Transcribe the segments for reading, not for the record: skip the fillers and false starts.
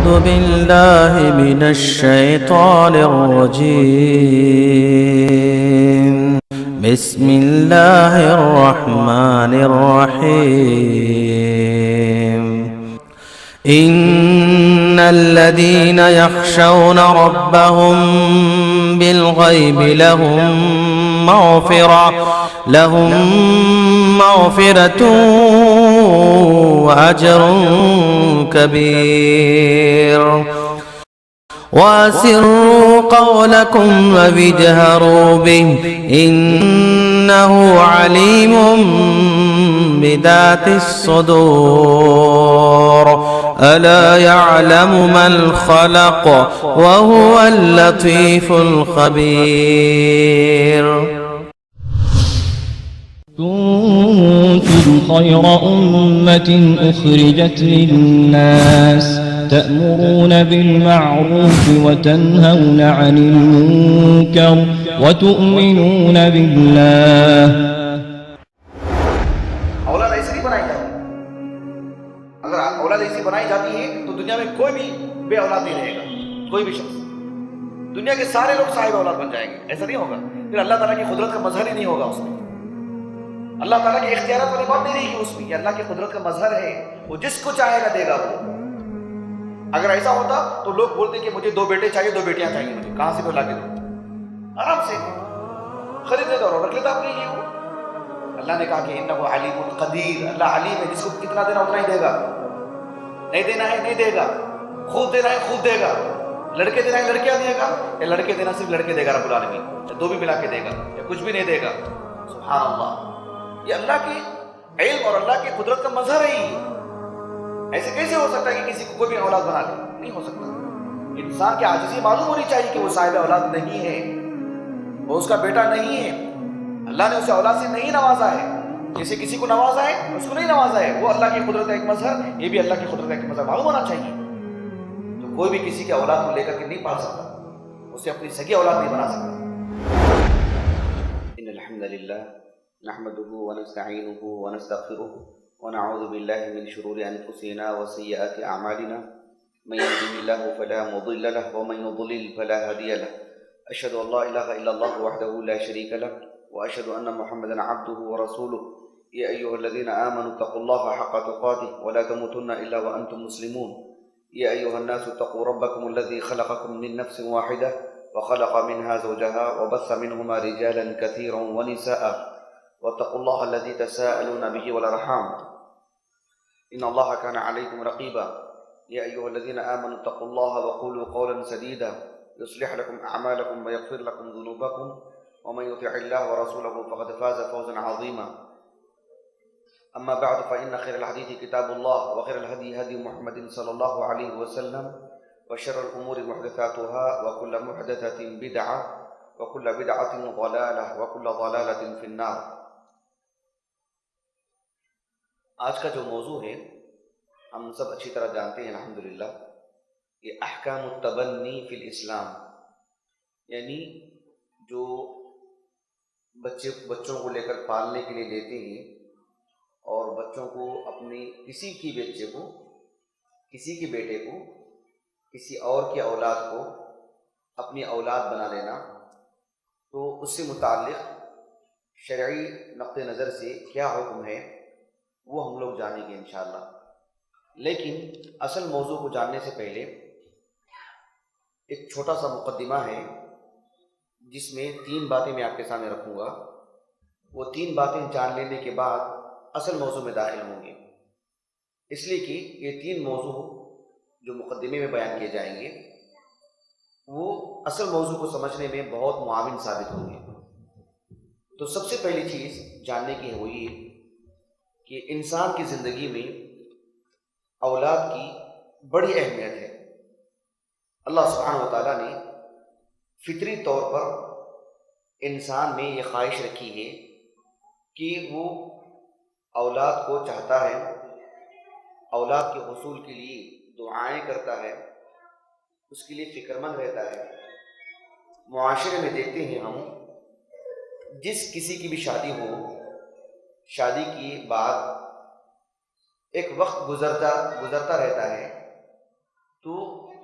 أعوذ بالله من الشيطان الرجيم. بسم الله الرحمن الرحيم. إن الذين يخشون ربهم بالغيب لهم مغفرة وأجر كبير. وأسروا قولكم واجهروا به إنه عليم بذات الصدور. ألا يعلم من خلق وهو اللطيف الخبير. كنتم خير أمة أخرجت للناس تأمرون بالمعروف وتنهون عن المنكر وتؤمنون بالله. اولاد ایسی نہیں بنائی جاتی. اگر اولاد ایسی بنائی جاتی ہے تو دنیا میں کوئی بھی بے اولاد نہیں رہے گا. کوئی بھی شخص, دنیا کے سارے لوگ صاحب اولاد بن جائیں گے. ایسا نہیں ہوگا. پھر اللہ تعالیٰ کی قدرت کا مظہر ہی نہیں ہوگا اس میں. اللہ تعالیٰ کے اختیارات والی بات نہیں رہے گی اس میں. یہ اللہ کی قدرت کا مظہر ہے. وہ جس کو چاہے گا دے گا وہ. اگر ایسا ہوتا تو لوگ بولتے کہ مجھے 2 بیٹے چاہیے, 2 بیٹیاں چاہیے مجھے. کہاں سے لا کے دو؟ آرام سے خرید لیتا اور رکھ لیتا اپنے لیے. وہ اللہ نے کہا کہ انہ علیم قدیر. اللہ علیم ہے, جس کو کتنا دینا اتنا ہی دے گا. نہیں دینا ہے نہیں دے گا. خوب دینا ہے خوب دے گا. لڑکے دینا ہے لڑکیاں دے گا, یا لڑکے دینا صرف لڑکے دے گا رب العالمین, یا 2 بھی ملا کے دے گا, یا کچھ بھی نہیں دے گا. سبحان اللہ. یہ اللہ کی علم اور اللہ کی قدرت کا مظہر ہے. ایسے کیسے ہو سکتا ہے کہ کسی کو کوئی بھی اولاد بنا لے؟ نہیں ہو سکتا. انسان کی عاجزی معلوم ہونی چاہیے کہ وہ صاحب اولاد نہیں ہے, وہ اس کا بیٹا نہیں ہے. اللہ نے اسے اولاد سے نہیں نوازا ہے. جیسے کسی کو نوازا ہے اس کو نہیں نوازا ہے. وہ اللہ کی قدرت کا ایک مظہر, یہ بھی اللہ کی قدرت کا ایک مظہر معلوم ہونا چاہیے. تو کوئی بھی کسی کی اولاد کو لے کر کے نہیں پال سکتا, اسے اپنی سگی اولاد نہیں بنا سکتا. ان الحمد للہ نحمده ونستعینه ونستغفره ونعوذ بالله من شرور انفسنا وسيئات اعمالنا. من يهده الله فلا مضل له ومن يضلل فلا هادي له. اشهد ان لا اله الا الله وحده لا شريك له واشهد ان محمدا عبده ورسوله. يا ايها الذين امنوا اتقوا الله حق تقاته ولا تموتن الا وانتم مسلمون. يا ايها الناس اتقوا ربكم الذي خلقكم من نفس واحده وخلق منها زوجها وبث منهما رجالا كثيرا ونساء. واتقوا الله الذي تساءلون به والارحام ان الله كان عليكم رقيبا. يا ايها الذين امنوا اتقوا الله وقولوا قولا سديدا يصلح لكم اعمالكم ويغفر لكم ذنوبكم ومن يطع الله ورسوله فقد فاز فوزا عظيما. اما بعد فان خير الحديث كتاب الله وخير الهدي هدي محمد صلى الله عليه وسلم وشر الامور محدثاتها وكل محدثة بدعة وكل بدعة ضلالة وكل ضلالة في النار. آج کا جو موضوع ہے ہم سب اچھی طرح جانتے ہیں الحمدللہ, یہ احکام التبنی فی الاسلام, یعنی جو بچوں کو لے کر پالنے کے لیے لیتے ہیں اور بچوں کو اپنی کسی کی بچے کو, کسی کے بیٹے کو, کسی اور کی اولاد کو اپنی اولاد بنا لینا, تو اس سے متعلق شرعی نقطہ نظر سے کیا حکم ہے وہ ہم لوگ جانیں گے انشاءاللہ. لیکن اصل موضوع کو جاننے سے پہلے ایک چھوٹا سا مقدمہ ہے جس میں 3 باتیں میں آپ کے سامنے رکھوں گا. وہ 3 باتیں جان لینے کے بعد اصل موضوع میں داخل ہوں گے, اس لیے کہ یہ 3 موضوع جو مقدمے میں بیان کیے جائیں گے وہ اصل موضوع کو سمجھنے میں بہت معاون ثابت ہوں گے. تو سب سے پہلی چیز جاننے کی ہے وہ یہ کہ انسان کی زندگی میں اولاد کی بڑی اہمیت ہے. اللہ سبحانہ و تعالیٰ نے فطری طور پر انسان میں یہ خواہش رکھی ہے کہ وہ اولاد کو چاہتا ہے, اولاد کے حصول کے لیے دعائیں کرتا ہے, اس کے لیے فکر مند رہتا ہے. معاشرے میں دیکھتے ہیں ہم, جس کسی کی بھی شادی ہو, شادی کے بعد ایک وقت گزرتا رہتا ہے تو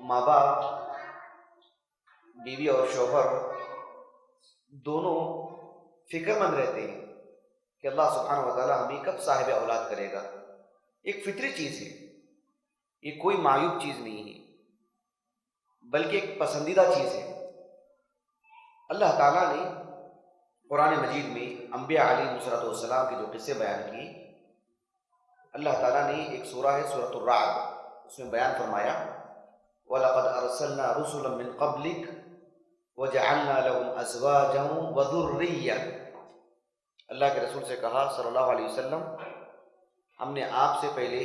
ماں باپ، بیوی اور شوہر دونوں فکر مند رہتے ہیں کہ اللہ سبحانہ و تعالیٰ ہمیں کب صاحب اولاد کرے گا۔ ایک فطری چیز ہے، یہ کوئی معیوب چیز نہیں ہے، بلکہ ایک پسندیدہ چیز ہے۔ اللہ تعالیٰ نے قرآن مجید میں انبیاء علیہ السلام کے جو قصے بیان کیے، اللہ تعالیٰ نے ایک سورہ ہے سورۃ الرعد، اس میں بیان فرمایا وَلَقَدْ أَرْسَلْنَا رُسُلًا مِّن قَبْلِكَ وَجَعَلْنَا لَهُمْ أَزْوَاجًا وَذُرِّيَّةً۔ اللہ کے رسول سے کہا صلی اللہ علیہ وسلم، ہم نے آپ سے پہلے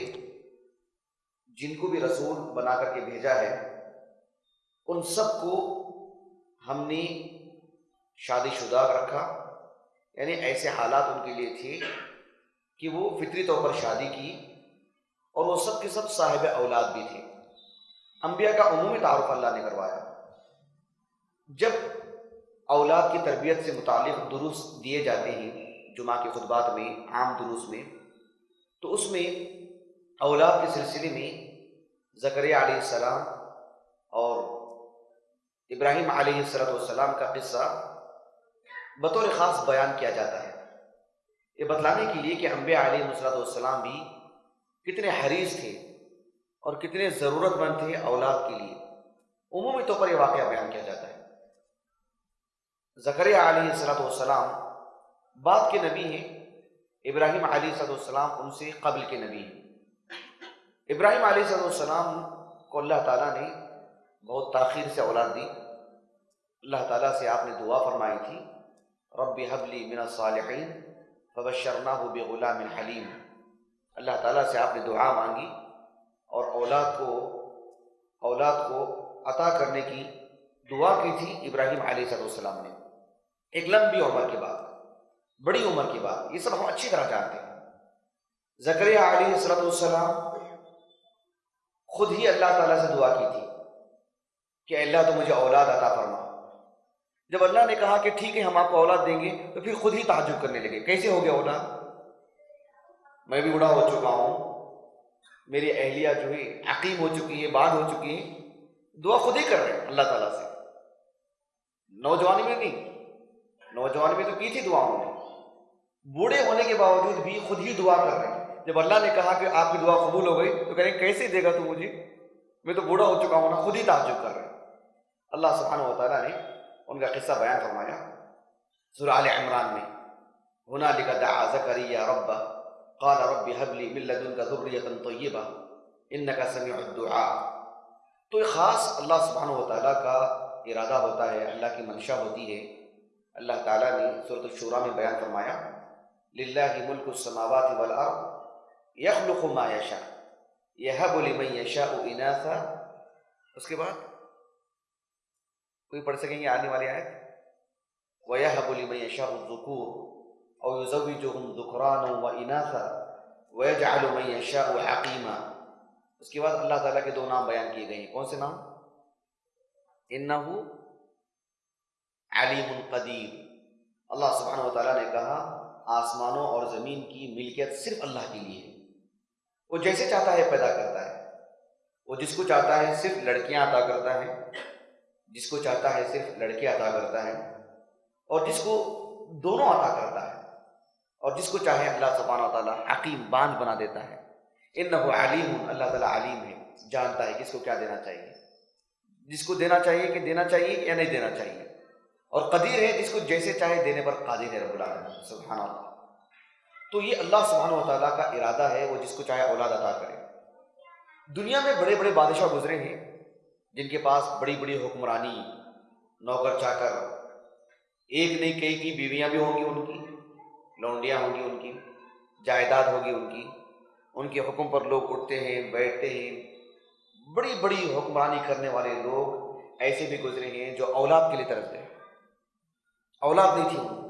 جن کو بھی رسول بنا کر کے بھیجا ہے ان سب کو ہم نے شادی شدہ رکھا، یعنی ایسے حالات ان کے لیے تھے کہ وہ فطری طور پر شادی کی، اور وہ سب کے سب صاحب اولاد بھی تھے۔ انبیاء کا عمومی تعارف اللہ نے کروایا۔ جب اولاد کی تربیت سے متعلق دروس دیے جاتے ہیں جمعہ کے خطبات میں، عام دروس میں، تو اس میں اولاد کے سلسلے میں زکریا علیہ السلام اور ابراہیم علیہ السلام کا قصہ بطور خاص بیان کیا جاتا ہے، یہ بتلانے کے لیے کہ انبیاء علیہ السلام بھی کتنے حریص تھے اور کتنے ضرورت مند تھے اولاد کے لیے۔ عمومی طور پر یہ واقعہ بیان کیا جاتا ہے۔ زکریا علیہ السلام بعد کے نبی ہیں، ابراہیم علیہ السلام ان سے قبل کے نبی ہیں۔ ابراہیم علیہ السلام کو اللہ تعالیٰ نے بہت تاخیر سے اولاد دی۔ اللہ تعالیٰ سے آپ نے دعا فرمائی تھی رب ہب لی من الصالحین فبشرناہ بغلام حلیم۔ اللہ تعالیٰ سے آپ نے دعا مانگی اور اولاد کو عطا کرنے کی دعا کی تھی ابراہیم علیہ السلام نے، ایک لمبی عمر کے بعد، بڑی عمر کے بعد۔ یہ سب ہم اچھی طرح جانتے ہیں۔ زکریا علیہ السلام خود ہی اللہ تعالیٰ سے دعا کی تھی کہ اللہ تو مجھے اولاد عطا فرما۔ جب اللہ نے کہا کہ ٹھیک ہے ہم آپ کو اولاد دیں گے، تو پھر خود ہی تعجب کرنے لگے، کیسے ہو گیا اولاد؟ میں بھی بوڑھا ہو چکا ہوں، میری اہلیہ جو ہے عقیم ہو چکی ہے، بعد ہو چکی ہے، دعا خود ہی کر رہے ہیں اللہ تعالیٰ سے۔ نوجوانی میں نہیں، نوجوانی میں تو کی تھی دعا انہوں نے، بوڑھے ہونے کے باوجود بھی خود ہی دعا کر رہے ہیں۔ جب اللہ نے کہا کہ آپ کی دعا قبول ہو گئی تو کہہ رہے ہیں کیسے دے گا تو مجھے، میں تو بوڑھا ہو چکا ہوں نا، خود ہی تعجب کر رہے ہیں۔ اللہ سبحانہ و تعالیٰ نے ان کا قصہ بیان فرمایا سورہ آل عمران میں، ہنالک دعا زکریا ربہ قال رب هب لي من لدنك ذرية طيبة انك سميع الدعاء۔ تو یہ خاص اللہ سبحانہ و تعالیٰ کا ارادہ ہوتا ہے، اللہ کی منشا ہوتی ہے۔ اللہ تعالیٰ نے سورۃ الشورى میں بیان فرمایا للہ ملک السماوات والارض یخلق ما یشاء یہب لمن یشاء اناثا۔ اس کے بعد کوئی پڑھ سکیں گے آنے والی آیت؟ وَيَهَبُ لِمَن يَشَاءُ الذُّكُورَ أَوْ يُزَوِّجُهُمْ ذُكْرَانًا وَإِنَاثًا وَيَجْعَلُ مَن يَشَاءُ عَقِيمًا۔ اس کے بعد اللہ تعالیٰ کے دو نام بیان کیے گئے ہیں، کون سے نام؟ إِنَّهُ عَلِيمٌ قَدِيرٌ۔ اللہ سبحانہ و تعالیٰ نے کہا آسمانوں اور زمین کی ملکیت صرف اللہ کے لیے ہے، وہ جیسے چاہتا ہے پیدا کرتا ہے، وہ جس کو چاہتا ہے صرف لڑکیاں عطا کرتا ہے، جس کو چاہتا ہے صرف لڑکے عطا کرتا ہے، اور جس کو دونوں عطا کرتا ہے، اور جس کو چاہے اللہ سبحانہ و تعالیٰ حکیم باندھ بنا دیتا ہے۔ انہ علیم، اللہ تعالیٰ علیم ہے، جانتا ہے کس کو کیا دینا چاہیے، جس کو دینا چاہیے کہ دینا چاہیے یا نہیں دینا چاہیے، اور قدیر ہے جس کو جیسے چاہے دینے پر قادر ہے رب العالمین سبحانہ اللہ۔ تو یہ اللہ سبحانہ و تعالیٰ کا ارادہ ہے، وہ جس کو چاہے اولاد عطا کرے۔ دنیا میں بڑے بڑے بادشاہ گزرے ہیں جن کے پاس بڑی بڑی حکمرانی، نوکر چاکر، ایک نہیں کئی کی بیویاں بھی ہوں گی، ان کی لونڈیاں ہوں گی، ان کی جائیداد ہوگی، ان کے حکم پر لوگ اٹھتے ہیں بیٹھتے ہیں۔ بڑی بڑی حکمرانی کرنے والے لوگ ایسے بھی گزرے ہیں جو اولاد کے لیے ترستے ہیں، اولاد نہیں تھی ان کو۔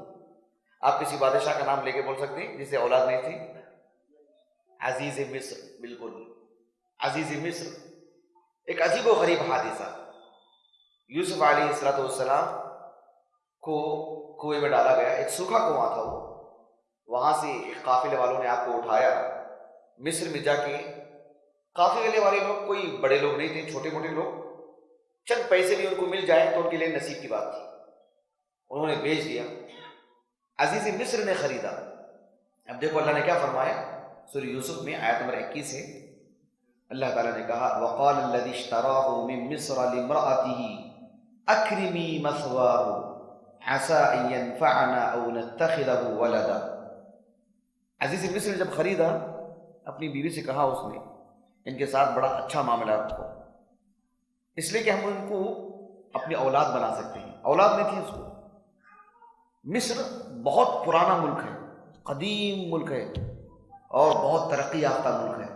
آپ کسی بادشاہ کا نام لے کے بول سکتے ہیں جسے اولاد نہیں تھی؟ عزیز مصر، بالکل عزیز مصر۔ ایک عجیب و غریب حادثہ، یوسف علیہ السلام کو کنویں میں ڈالا گیا، ایک سوکھا کنواں تھا، وہاں سے قافلے والوں نے آپ کو اٹھایا، مصر میں جا کے قافلے والے لوگ کوئی بڑے لوگ نہیں تھے، چھوٹے موٹے لوگ، چند پیسے بھی ان کو مل جائیں تو ان کے لیے نصیب کی بات تھی، انہوں نے بیچ دیا۔ عزیز مصر نے خریدا۔ اب دیکھو اللہ نے کیا فرمایا سورہ یوسف میں آیت نمبر 21 ہے، اللہ تعالیٰ نے کہا وَقَالَ الَّذِي اشْتَرَاهُ مِن مِّصْرَ لِامْرَأَتِهِ أَكْرِمِي مَثْوَاهُ عَسَىٰ أَن يَنفَعَنَا أَوْ نَتَّخِذَهُ وَلَدًا۔ عزیز مصر نے جب خریدا، اپنی بیوی سے کہا اس نے ان کے ساتھ بڑا اچھا معاملہ رکھو، اس لیے کہ ہم ان کو اپنی اولاد بنا سکتے ہیں۔ اولاد نہیں تھی اس کو۔ مصر بہت پرانا ملک ہے، قدیم ملک ہے اور بہت ترقی یافتہ ملک ہے،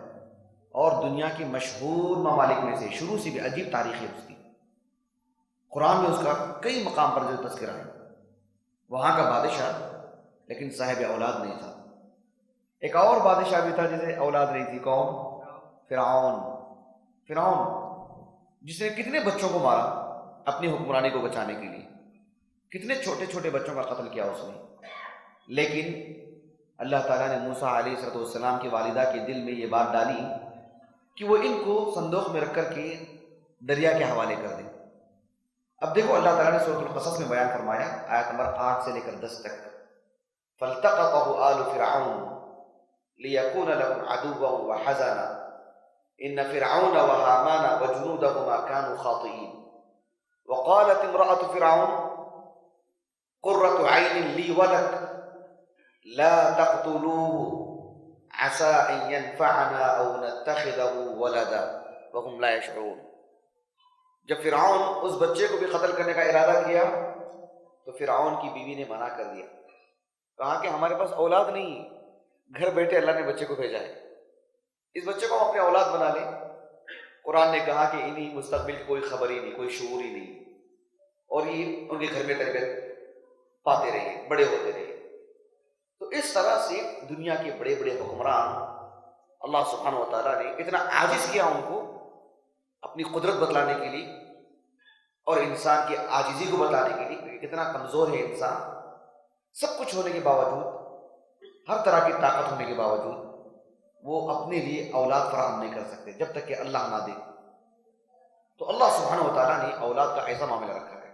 اور دنیا کے مشہور ممالک میں سے، شروع سے بھی عجیب تاریخ ہے اس کی، قرآن میں اس کا کئی مقام پر جو تذکرہ ہے۔ وہاں کا بادشاہ لیکن صاحب اولاد نہیں تھا۔ ایک اور بادشاہ بھی تھا جسے اولاد نہیں تھی، کون؟ فرعون، جس نے کتنے بچوں کو مارا اپنی حکمرانی کو بچانے کے لیے، کتنے چھوٹے چھوٹے بچوں کا قتل کیا اس نے۔ لیکن اللہ تعالیٰ نے موسیٰ علیہ السلام کی والدہ کے دل میں یہ بات ڈالی کہ وہ ان کو صندوق میں رکھ کر کے دریا کے حوالے کر دیں۔ اب دیکھو اللہ تعالیٰ نے سورۃ القصص میں بیان فرمایا آیت نمبر 8 سے لے کر 10 تک، فَالْتَقَطَهُ آلُ فِرْعَوْنَ لِيَكُونَ لَهُمْ عَدُوًّا وَحَزَنًا إِنَّ فِرْعَوْنَ وَهَامَانَ وَجُنُودَهُمَا كَانُوا خَاطِئِينَ وَقَالَتِ امْرَأَةُ فِرْعَوْنَ قُرَّةُ عَيْنٍ لِّي وَلَكَ لَا تَقْتُلُوهُ عَسَىٰ أَن يَنفَعَنَا أَوْ نَتَّخِذَهُ وَلَدًا وَهُمْ لَا يَشْعُرُونَ۔ جب فرعون اس بچے کو بھی قتل کرنے کا ارادہ کیا تو فرعون کی بیوی نے منع کر دیا، کہا کہ ہمارے پاس اولاد نہیں، گھر بیٹھے اللہ نے بچے کو بھیجا ہے، اس بچے کو ہم اپنے اولاد بنا لیں۔ قرآن نے کہا کہ انہیں مستقبل کی کوئی خبر ہی نہیں، کوئی شعور ہی نہیں، اور یہ ان کے گھر میں تربیت پاتے رہے، بڑے ہوتے رہے۔ تو اس طرح سے دنیا کے بڑے بڑے حکمران اللہ سبحانہ و تعالیٰ نے اتنا عاجز کیا ان کو اپنی قدرت بتلانے کے لیے اور انسان کی عاجزی کو بتانے کے لیے کہ کتنا کمزور ہے انسان، سب کچھ ہونے کے باوجود، ہر طرح کی طاقت ہونے کے باوجود وہ اپنے لیے اولاد فراہم نہیں کر سکتے جب تک کہ اللہ نہ دے۔ تو اللہ سبحانہ و تعالیٰ نے اولاد کا ایسا معاملہ رکھا ہے۔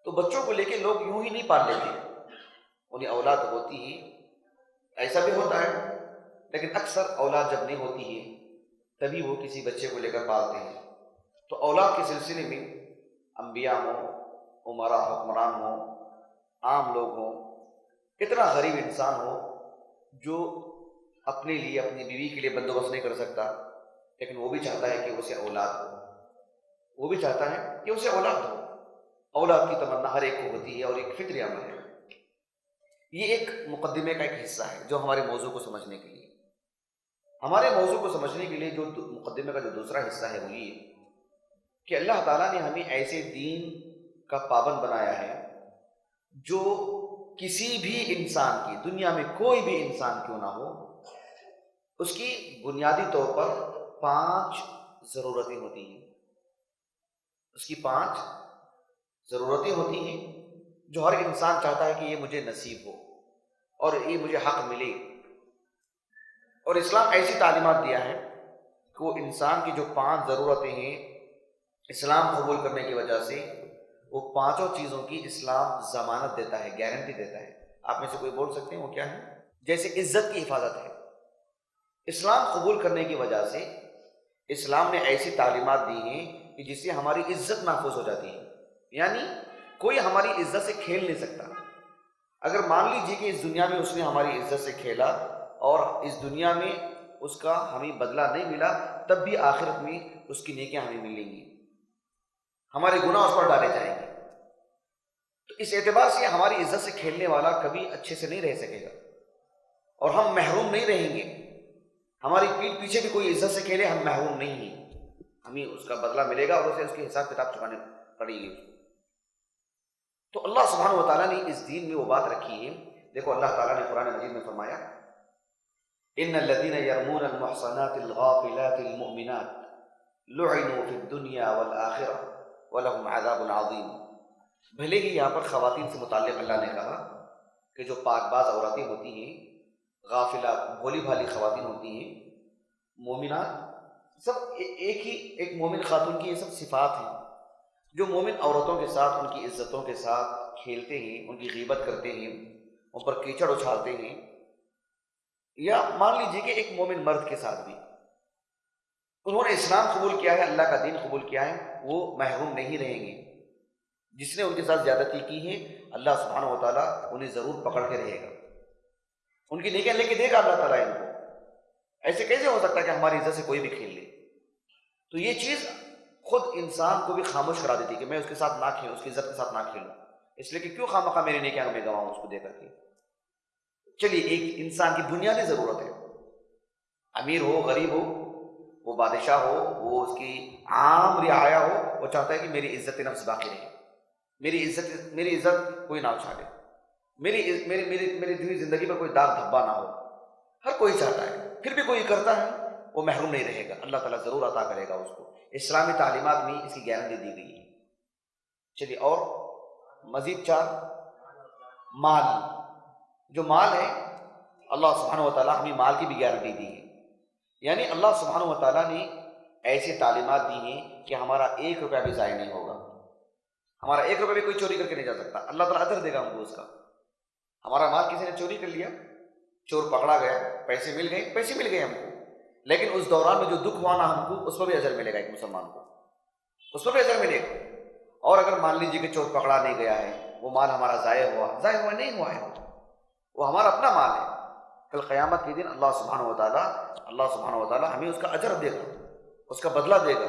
تو بچوں کو لے کے لوگ یوں ہی نہیں پال لیتے، انہیں اولاد ہوتی ہی، ایسا بھی ہوتا ہے، لیکن اکثر اولاد جب نہیں ہوتی ہے تبھی وہ کسی بچے کو لے کر پالتے ہیں۔ تو اولاد کے سلسلے میں انبیاء ہوں، عمرا حکمران ہوں، عام لوگ ہوں، کتنا غریب انسان ہو جو اپنے لیے، اپنی بیوی کے لیے بندوبست نہیں کر سکتا، لیکن وہ بھی چاہتا ہے کہ اسے اولاد ہو، وہ بھی چاہتا ہے کہ اسے اولاد ہو۔ اولاد کی تمنا ہر ایک کو ہوتی ہے اور ایک فطری عمل ہے۔ یہ ایک مقدمے کا ایک حصہ ہے جو ہمارے موضوع کو سمجھنے کے لیے، ہمارے موضوع کو سمجھنے کے لیے جو مقدمے کا جو دوسرا حصہ ہے وہ یہ کہ اللہ تعالیٰ نے ہمیں ایسے دین کا پابند بنایا ہے جو کسی بھی انسان کی، دنیا میں کوئی بھی انسان کیوں نہ ہو، اس کی بنیادی طور پر 5 ضرورتیں ہوتی ہیں، اس کی 5 ضرورتیں ہوتی ہیں جو ہر انسان چاہتا ہے کہ یہ مجھے نصیب ہو اور یہ مجھے حق ملے۔ اور اسلام ایسی تعلیمات دیا ہے کہ وہ انسان کی جو 5 ضرورتیں ہیں، اسلام قبول کرنے کی وجہ سے وہ 5 چیزوں کی اسلام ضمانت دیتا ہے، گارنٹی دیتا ہے۔ آپ میں سے کوئی بول سکتے ہیں وہ کیا ہے؟ جیسے عزت کی حفاظت ہے، اسلام قبول کرنے کی وجہ سے اسلام نے ایسی تعلیمات دی ہیں کہ جس سے ہماری عزت محفوظ ہو جاتی ہے، یعنی کوئی ہماری عزت سے کھیل نہیں سکتا۔ اگر مان لیجیے کہ اس دنیا میں اس نے ہماری عزت سے کھیلا اور اس دنیا میں اس کا ہمیں بدلہ نہیں ملا، تب بھی آخرت میں اس کی نیکیاں ہمیں ملیں گی، ہمارے گناہ اس پر ڈالے جائیں گے۔ تو اس اعتبار سے ہماری عزت سے کھیلنے والا کبھی اچھے سے نہیں رہ سکے گا اور ہم محروم نہیں رہیں گے۔ ہماری پیٹھ پیچھے بھی کوئی عزت سے کھیلے، ہم محروم نہیں ہیں، ہمیں اس کا بدلہ ملے گا اور اسے اس کے حساب کتاب چکانے پڑے گی۔ تو اللہ سبحانہ و تعالیٰ نے اس دین میں وہ بات رکھی ہے۔ دیکھو اللہ تعالیٰ نے قرآن مجید میں فرمایا ان الذين يرمون المحصنات الغافلات المؤمنات لعنوا في الدنيا والآخرة ولهم عذاب عظيم۔ بھلے ہی یہاں پر خواتین سے متعلق اللہ نے کہا کہ جو پاک باز عورتیں ہوتی ہیں، غافلات بھولی بھالی خواتین ہوتی ہیں، مومنات سب ایک مومن خاتون کی یہ سب صفات ہیں جو مومن عورتوں کے ساتھ ان کی عزتوں کے ساتھ کھیلتے ہیں، ان کی غیبت کرتے ہیں، ان پر کیچڑ اچھالتے ہیں، یا مان لیجیے کہ ایک مومن مرد کے ساتھ بھی انہوں نے اسلام قبول کیا ہے، اللہ کا دین قبول کیا ہے، وہ محروم نہیں رہیں گے۔ جس نے ان کے ساتھ زیادتی کی ہے اللہ سبحانہ و تعالیٰ انہیں ضرور پکڑ کے رہے گا، ان کی نیکیاں لے کے دے گا اللہ تعالیٰ ان کو۔ ایسے کیسے ہو سکتا ہے کہ ہماری عزت سے کوئی بھی کھیل لے؟ تو یہ چیز خود انسان کو بھی خاموش کرا دیتی کہ میں اس کے ساتھ نہ کھیلوں، اس کی عزت کے ساتھ نہ کھیلوں، اس لیے کہ کیوں خواہ میری نیکیاں میں گواؤں اس کو دے کر کے۔ چلیے، ایک انسان کی بنیادی ضرورت ہے، امیر ہو غریب ہو، وہ بادشاہ ہو، وہ اس کی عام رعایا ہو، وہ چاہتا ہے کہ میری عزت نفس باقی رہے، میری عزت کوئی نہ اچھالے، میری دی زندگی پر کوئی داغ دھبا نہ ہو، ہر کوئی چاہتا ہے، پھر بھی کوئی کرتا ہے وہ محروم نہیں رہے گا، اللہ تعالیٰ ضرور عطا کرے گا اس کو۔ اسلامی تعلیمات میں اس کی گارنٹی دی گئی ہے۔ چلیے، اور مزید 4، مال۔ جو مال ہے اللہ سبحانہ و تعالیٰ ہمیں مال کی بھی گارنٹی دی ہے، یعنی اللہ سبحانہ و تعالیٰ نے ایسی تعلیمات دی ہیں کہ ہمارا 1 روپیہ بھی ضائع نہیں ہوگا، ہمارا 1 روپیہ بھی کوئی چوری کر کے نہیں جا سکتا، اللہ تعالیٰ اجر دے گا ہم کو اس کا۔ ہمارا مال کسی نے چوری کر لیا، چور پکڑا گیا، پیسے مل گئے ہم کو، لیکن اس دوران میں جو دکھ ہوا نا ہم کو، اس پر بھی اجر ملے گا، ایک مسلمان کو اس پر بھی اجر ملے گا۔ اور اگر مان لیجیے کہ چور پکڑا نہیں گیا ہے، وہ مال ہمارا ضائع ہوا نہیں ہوا ہے، وہ ہمارا اپنا مال ہے، کل قیامت کے دن اللہ سبحانہ و تعالیٰ ہمیں اس کا اجر دے گا، اس کا بدلہ دے گا،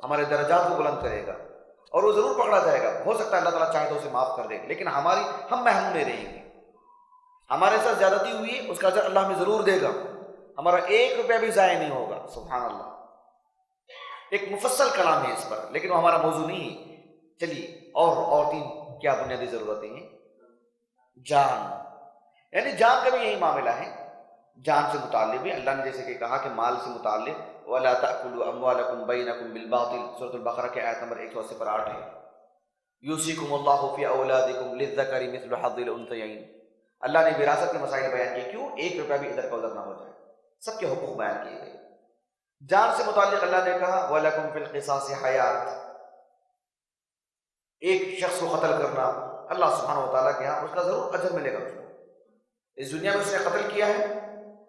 ہمارے درجات کو بلند کرے گا، اور وہ ضرور پکڑا جائے گا۔ ہو سکتا ہے اللہ تعالیٰ چاہے تو اسے معاف کر دے، لیکن ہم محروم نہیں رہیں گے۔ ہمارے ساتھ زیادتی ہوئی ہے، اس کا اجر اللہ ہمیں ضرور دے گا، ہمارا 1 روپیہ بھی ضائع نہیں ہوگا۔ سبحان اللہ، ایک مفصل کلام ہے اس پر، لیکن وہ ہمارا موضوع نہیں ہے۔ چلیے، اور 3 کیا بنیادی ضرورتیں ہیں؟ جان، یعنی جان کا بھی یہی معاملہ ہے، جان سے متعلق بھی اللہ نے جیسے کہ کہا کہ مال سے متعلق وَلَا تَأْكُلُوا أَمْوَالَكُمْ بَيْنَكُمْ بِالْبَاطِلِ، سورۃ البقرہ کے آیت نمبر 180 پر 8 ہے۔ یوصیکم اللہ فی اولادکم للذکر مثل حظ الانثیین، اللہ نے وراثت کے مسائل بیان کیے، کیوں؟ 1 روپیہ بھی ادھر کا ادھر نہ ہو جائے، سب کے حقوق بیان کیے گئے۔ جان سے متعلق اللہ نے کہا وَلَكُمْ فِي الْقِصَاصِ حَیَاتٌ، ایک شخص کو قتل کرنا اللہ سبحانہ و تعالیٰ کے ہاں اس کا ضرور اجر ملے گا اس کو۔ اس دنیا میں اس نے قتل کیا ہے،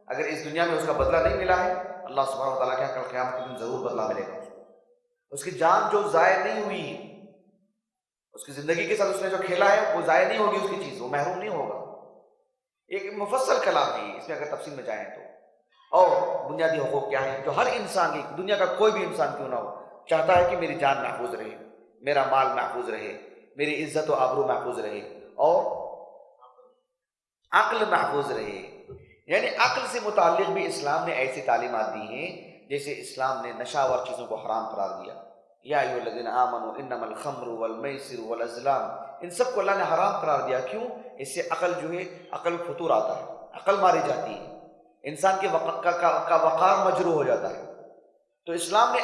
اگر اس دنیا میں اس کا بدلہ نہیں ملا ہے، اللہ سبحانہ و تعالیٰ کے ہاں کل قیامت کے دن ضرور بدلہ ملے گا اس کو۔ اس کی جان جو ضائع نہیں ہوئی، اس کی زندگی کے ساتھ اس نے جو کھیلا ہے وہ ضائع نہیں ہوگی، اس کی چیز، وہ محروم نہیں ہوگا۔ ایک مفصل کلام ہے اس میں، اگر تفصیل میں جائیں تو۔ اور بنیادی حقوق کیا ہے جو ہر انسان کی، دنیا کا کوئی بھی انسان کیوں نہ ہو، چاہتا ہے کہ میری جان محفوظ رہے، میرا مال محفوظ رہے، میری عزت و آبرو محفوظ رہے، اور عقل محفوظ رہے۔ یعنی عقل سے متعلق بھی اسلام نے ایسی تعلیمات دی ہیں، جیسے اسلام نے نشاور چیزوں کو حرام قرار دیا، یا ایھا الذین آمنوا انما الخمر والمیسر والازلام، ان سب کو اللہ نے حرام قرار دیا۔ کیوں؟ اس سے عقل جو ہے، عقل فطور آتا ہے، عقل ماری جاتی ہے، انسان کے کا وقار مجروح ہو جاتا ہے۔ تو اسلام نے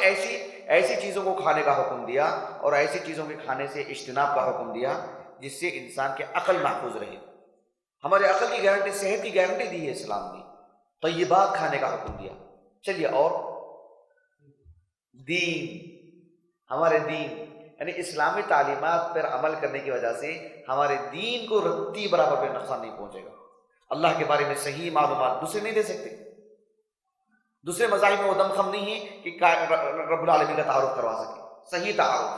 ایسی چیزوں کو کھانے کا حکم دیا، اور ایسی چیزوں کے کھانے سے اجتناب کا حکم دیا جس سے انسان کے عقل محفوظ رہے۔ ہمارے عقل کی گارنٹی، صحت کی گارنٹی دی ہے اسلام نے، طیبات کھانے کا حکم دیا۔ چلیے، اور دین، ہمارے دین، یعنی اسلامی تعلیمات پر عمل کرنے کی وجہ سے ہمارے دین کو رتی برابر پہ نقصان نہیں پہنچے گا۔ اللہ کے بارے میں صحیح معلومات دوسرے نہیں دے سکتے، دوسرے مذاہب میں وہ دم خم نہیں ہے کہ رب العالمین کا تعارف کروا سکے، صحیح تعارف۔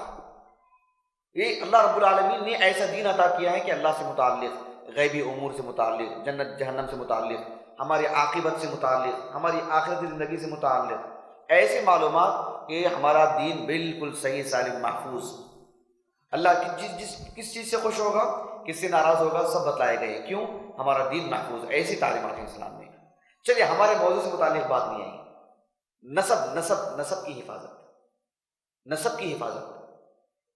یہ اللہ رب العالمین نے ایسا دین عطا کیا ہے کہ اللہ سے متعلق، غیبی امور سے متعلق، جنت جہنم سے متعلق، ہماری عاقبت سے متعلق، ہماری آخرتی زندگی سے متعلق ایسے معلومات کہ ہمارا دین بالکل صحیح سالم محفوظ، اللہ کس چیز سے خوش ہوگا، کس سے ناراض ہوگا، سب بتلائے گئے۔ کیوں؟ ہمارا دین محفوظ، ایسی تعلیمات ہیں اسلام میں۔ چلیے، ہمارے موضوع سے متعلق بات نہیں آئی، نسب کی حفاظت۔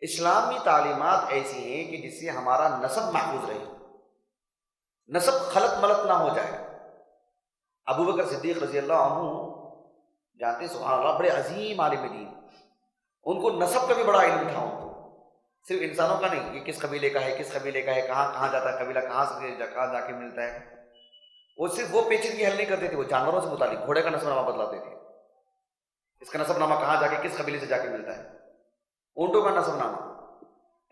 اسلامی تعلیمات ایسی ہیں کہ جس سے ہمارا نسب محفوظ رہے، نسب خلط ملط نہ ہو جائے۔ ابو بکر صدیق رضی اللہ عنہ، جانتے ہیں سبحان اللہ، بڑے عظیم عالم دین، ان کو نسب کا بھی بڑا علم تھا، ان کو صرف انسانوں کا نہیں، یہ کس قبیلے کا ہے، کہاں جاتا ہے قبیلہ، کہاں جا کے ملتا ہے، وہ صرف وہ پیچیدگی حل نہیں کرتے تھے، وہ جانوروں سے متعلق گھوڑے کا نسب نامہ بتلاتے تھے، اس کا نسب نامہ کہاں جا کے کس قبیلے سے جا کے ملتا ہے؟ اونٹوں کا نسب نامہ،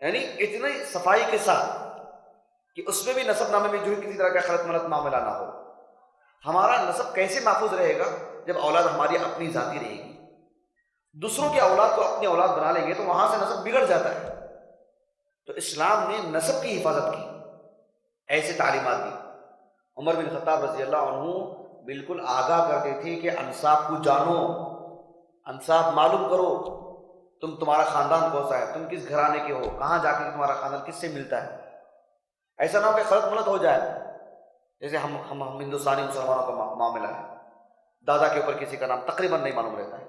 یعنی اتنی صفائی کے ساتھ کہ اس میں بھی نسب نامے میں جو ہے کسی طرح کا غلط ملط معاملہ نہ ہو۔ ہمارا نسب کیسے محفوظ رہے گا؟ جب اولاد ہماری اپنی ذاتی رہے گی۔ دوسروں کی اولاد کو اپنی اولاد بنا لیں گے تو وہاں سے نسب بگڑ جاتا ہے۔ تو اسلام نے نسب کی حفاظت کی، ایسے تعلیمات دی۔ عمر بن خطاب رضی اللہ عنہ بالکل آگاہ کرتے تھے کہ انساب کو جانو، انساب معلوم کرو، تمہارا خاندان کون سا ہے، تم کس گھرانے کے ہو، کہاں جا کے تمہارا خاندان کس سے ملتا ہے۔ ایسا نہ ہو کہ غلط ملت ہو جائے، جیسے ہم ہندوستانی مسلمانوں کا معاملہ ہے، دادا کے اوپر کسی کا نام تقریباً نہیں معلوم رہتا ہے۔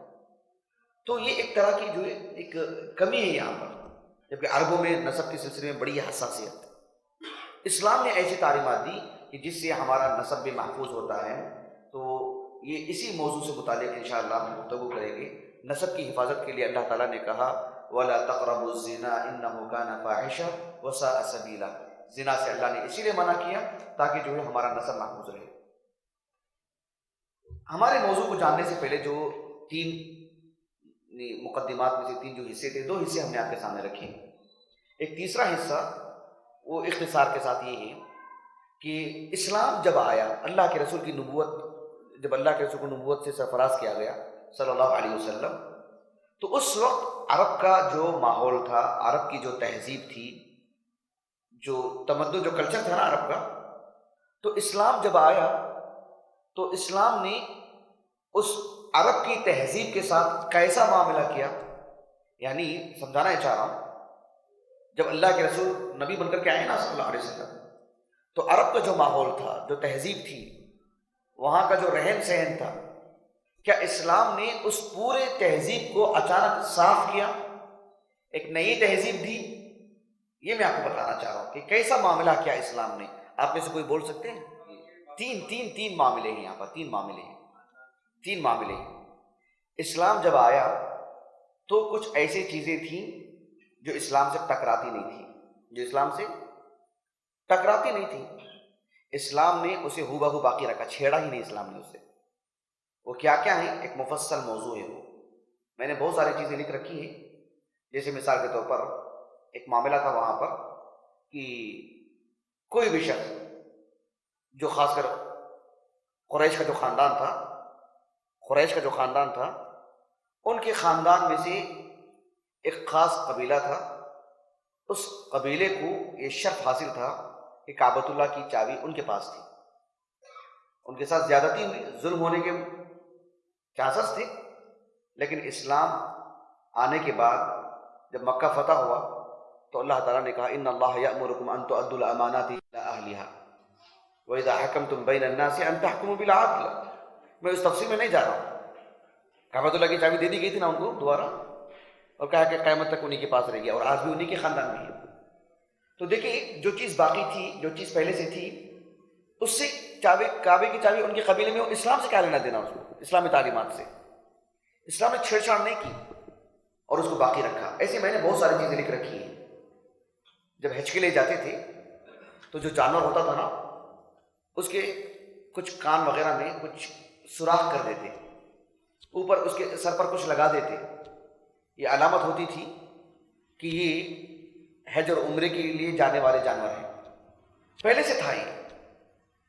تو یہ ایک طرح کی جو ہے ایک کمی ہے یہاں پر، جبکہ عربوں میں نسب کے سلسلے میں بڑی حساسیت۔ اسلام نے ایسی تعلیمات دی کہ جس سے ہمارا نسب بھی محفوظ ہوتا ہے۔ تو یہ اسی موضوع سے متعلق انشاءاللہ ہم گفتگو کریں گے۔ نسب کی حفاظت کے لیے اللہ تعالیٰ نے کہا وَلَا تَقْرَبُوا الزِّنَا إِنَّهُ كَانَ فَاحِشَةً وَسَاءَ سَبِيلًا۔ زنا سے اللہ نے اسی لیے منع کیا تاکہ جو ہے ہمارا نسب محفوظ رہے۔ ہمارے موضوع کو جاننے سے پہلے جو تین مقدمات میں سے تین جو حصے تھے، دو حصے ہم نے آپ کے سامنے رکھے۔ ایک تیسرا حصہ وہ اختصار کے ساتھ یہ ہے کہ اسلام جب آیا، اللہ کے رسول کی نبوت، جب اللہ کے رسول کو نبوت سے سرفراز کیا گیا صلی اللہ علیہ وسلم، تو اس وقت عرب کا جو ماحول تھا، عرب کی جو تہذیب تھی، جو تمدن، جو کلچر تھا نا عرب کا، تو اسلام جب آیا تو اسلام نے اس عرب کی تہذیب کے ساتھ کیسا معاملہ کیا، یعنی سمجھانا چاہ رہا ہوں۔ جب اللہ کے رسول نبی بن کر کے آئے نا صلی اللہ علیہ وسلم، تو عرب کا جو ماحول تھا، جو تہذیب تھی، وہاں کا جو رہن سہن تھا، کیا اسلام نے اس پورے تہذیب کو اچانک صاف کیا، ایک نئی تہذیب دی؟ یہ میں آپ کو بتانا چاہ رہا ہوں کہ کیسا معاملہ کیا اسلام نے۔ آپ میں سے کوئی بول سکتے ہیں؟ تین معاملے ہیں یہاں پر، تین معاملے ہیں۔ اسلام جب آیا تو کچھ ایسی چیزیں تھیں جو اسلام سے ٹکراتی نہیں تھی، اسلام نے اسے ہو بہو باقی رکھا، چھیڑا ہی نہیں اسلام نے اسے۔ وہ کیا ہے؟ ایک مفصل موضوع ہے وہ، میں نے بہت ساری چیزیں لکھ رکھی ہیں۔ جیسے مثال کے طور پر ایک معاملہ تھا وہاں پر کہ کوئی بھی شخص جو خاص کر قریش کا جو خاندان تھا، ان کے خاندان میں سے ایک خاص قبیلہ تھا، اس قبیلے کو یہ شرف حاصل تھا کہ کعبۃ اللہ کی چابی ان کے پاس تھی۔ ان کے ساتھ زیادتی ہوئی، ظلم ہونے کے چانسز تھے، لیکن اسلام آنے کے بعد جب مکہ فتح ہوا تو اللہ تعالیٰ نے کہا ان اللہ یأمرکم ان تؤدوا الامانات الی اہلها واذا حکمتم بین الناس ان تحکموا بالعدل۔ میں اس تفصیل میں نہیں جا رہا ہوں۔ کعبۃ اللہ کی چابی دے دی گئی تھی نا ان کو دوبارہ، اور کہا کہ قیامت تک انہی کے پاس رہے گی، اور آج بھی انہی کے خاندان میں ہے۔ تو دیکھیں جو چیز باقی تھی، جو چیز پہلے سے تھی، اس سے کعبے کی چابی ان کے قبیلے میں، اسلام سے کیا لینا دینا اس کو؟ اسلامی تعلیمات سے اسلام نے چھیڑ چھاڑ نہیں کی اور اس کو باقی رکھا۔ ایسے میں نے بہت ساری چیزیں لکھ رکھی ہیں۔ جب حج کے لیے جاتے تھے تو جو جانور ہوتا تھا نا، اس کے کچھ کان وغیرہ میں کچھ سوراخ کر دیتے، اوپر اس کے سر پر کچھ لگا دیتے، یہ علامت ہوتی تھی کہ یہ حج اور عمرے کے لیے جانے والے جانور ہیں۔ پہلے سے تھا یہ،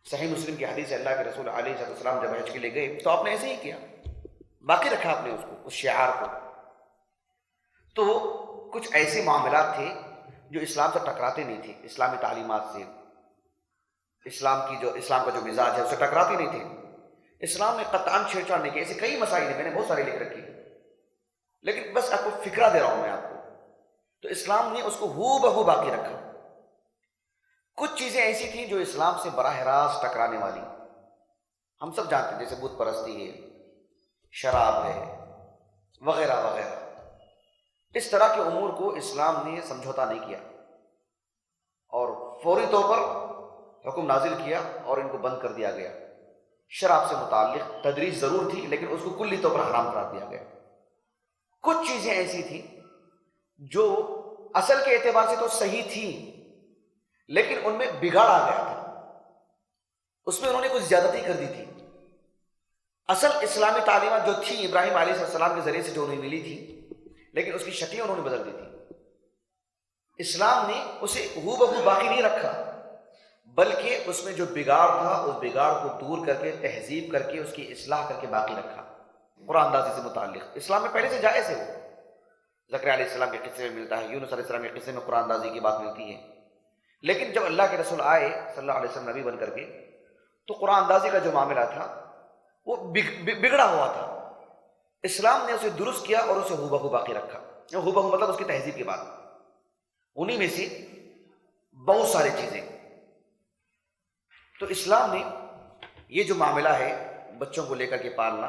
صحیح مسلم کی حدیث ہے، اللہ کے رسول علیہ السلام جب حج کے لیے گئے تو آپ نے ایسے ہی کیا، باقی رکھا آپ نے اس کو، اس شعار کو۔ تو کچھ ایسے معاملات تھے جو اسلام سے ٹکراتے نہیں تھے، اسلامی تعلیمات سے، اسلام کا جو مزاج ہے اس سے ٹکراتے نہیں تھے۔ اسلام نے قطعاً چھیڑ چھاڑ نہیں کی۔ ایسے کئی مسائل ہیں، میں نے بہت سارے لکھ رکھی، لیکن بس آپ کو فکرہ دے رہا ہوں میں آپ کو۔ تو اسلام نے اس کو ہو بہو باقی رکھا۔ کچھ چیزیں ایسی تھیں جو اسلام سے براہ راست ٹکرانے والی، ہم سب جانتے ہیں، جیسے بت پرستی ہے، شراب ہے، وغیرہ وغیرہ۔ اس طرح کے امور کو اسلام نے سمجھوتا نہیں کیا اور فوری طور پر حکم نازل کیا اور ان کو بند کر دیا گیا۔ شراب سے متعلق تدریج ضرور تھی، لیکن اس کو کلی طور پر حرام قرار دیا گیا۔ کچھ چیزیں ایسی تھیں جو اصل کے اعتبار سے تو صحیح تھیں، لیکن ان میں بگاڑ آ گیا تھا، اس میں انہوں نے کچھ زیادتی کر دی تھی۔ اصل اسلامی تعلیمات جو تھی ابراہیم علیہ السلام کے ذریعے سے جو انہیں ملی تھی، لیکن اس کی شکلیں انہوں نے بدل دی تھی۔ اسلام نے اسے ہو بہو باقی نہیں رکھا، بلکہ اس میں جو بگاڑ تھا اس بگاڑ کو دور کر کے، تہذیب کر کے، اس کی اصلاح کر کے باقی رکھا۔ قرآن اندازی سے متعلق اسلام میں پہلے سے جائز ہے، وہ زکریا علیہ السلام کے قصے میں ملتا ہے، یونس علیہ السلام کے قصے میں قرآن اندازی کی بات ملتی ہے۔ لیکن جب اللہ کے رسول آئے صلی اللہ علیہ وسلم نبی بن کر کے، تو قرآن اندازی کا جو معاملہ تھا وہ بگڑا ہوا تھا۔ اسلام نے اسے درست کیا اور اسے ہو بہو باقی رکھا۔ ہو بہو مطلب اس کی تہذیب کی بات، انہی میں سے بہت ساری چیزیں۔ تو اسلام نے یہ جو معاملہ ہے بچوں کو لے کر کے پالنا،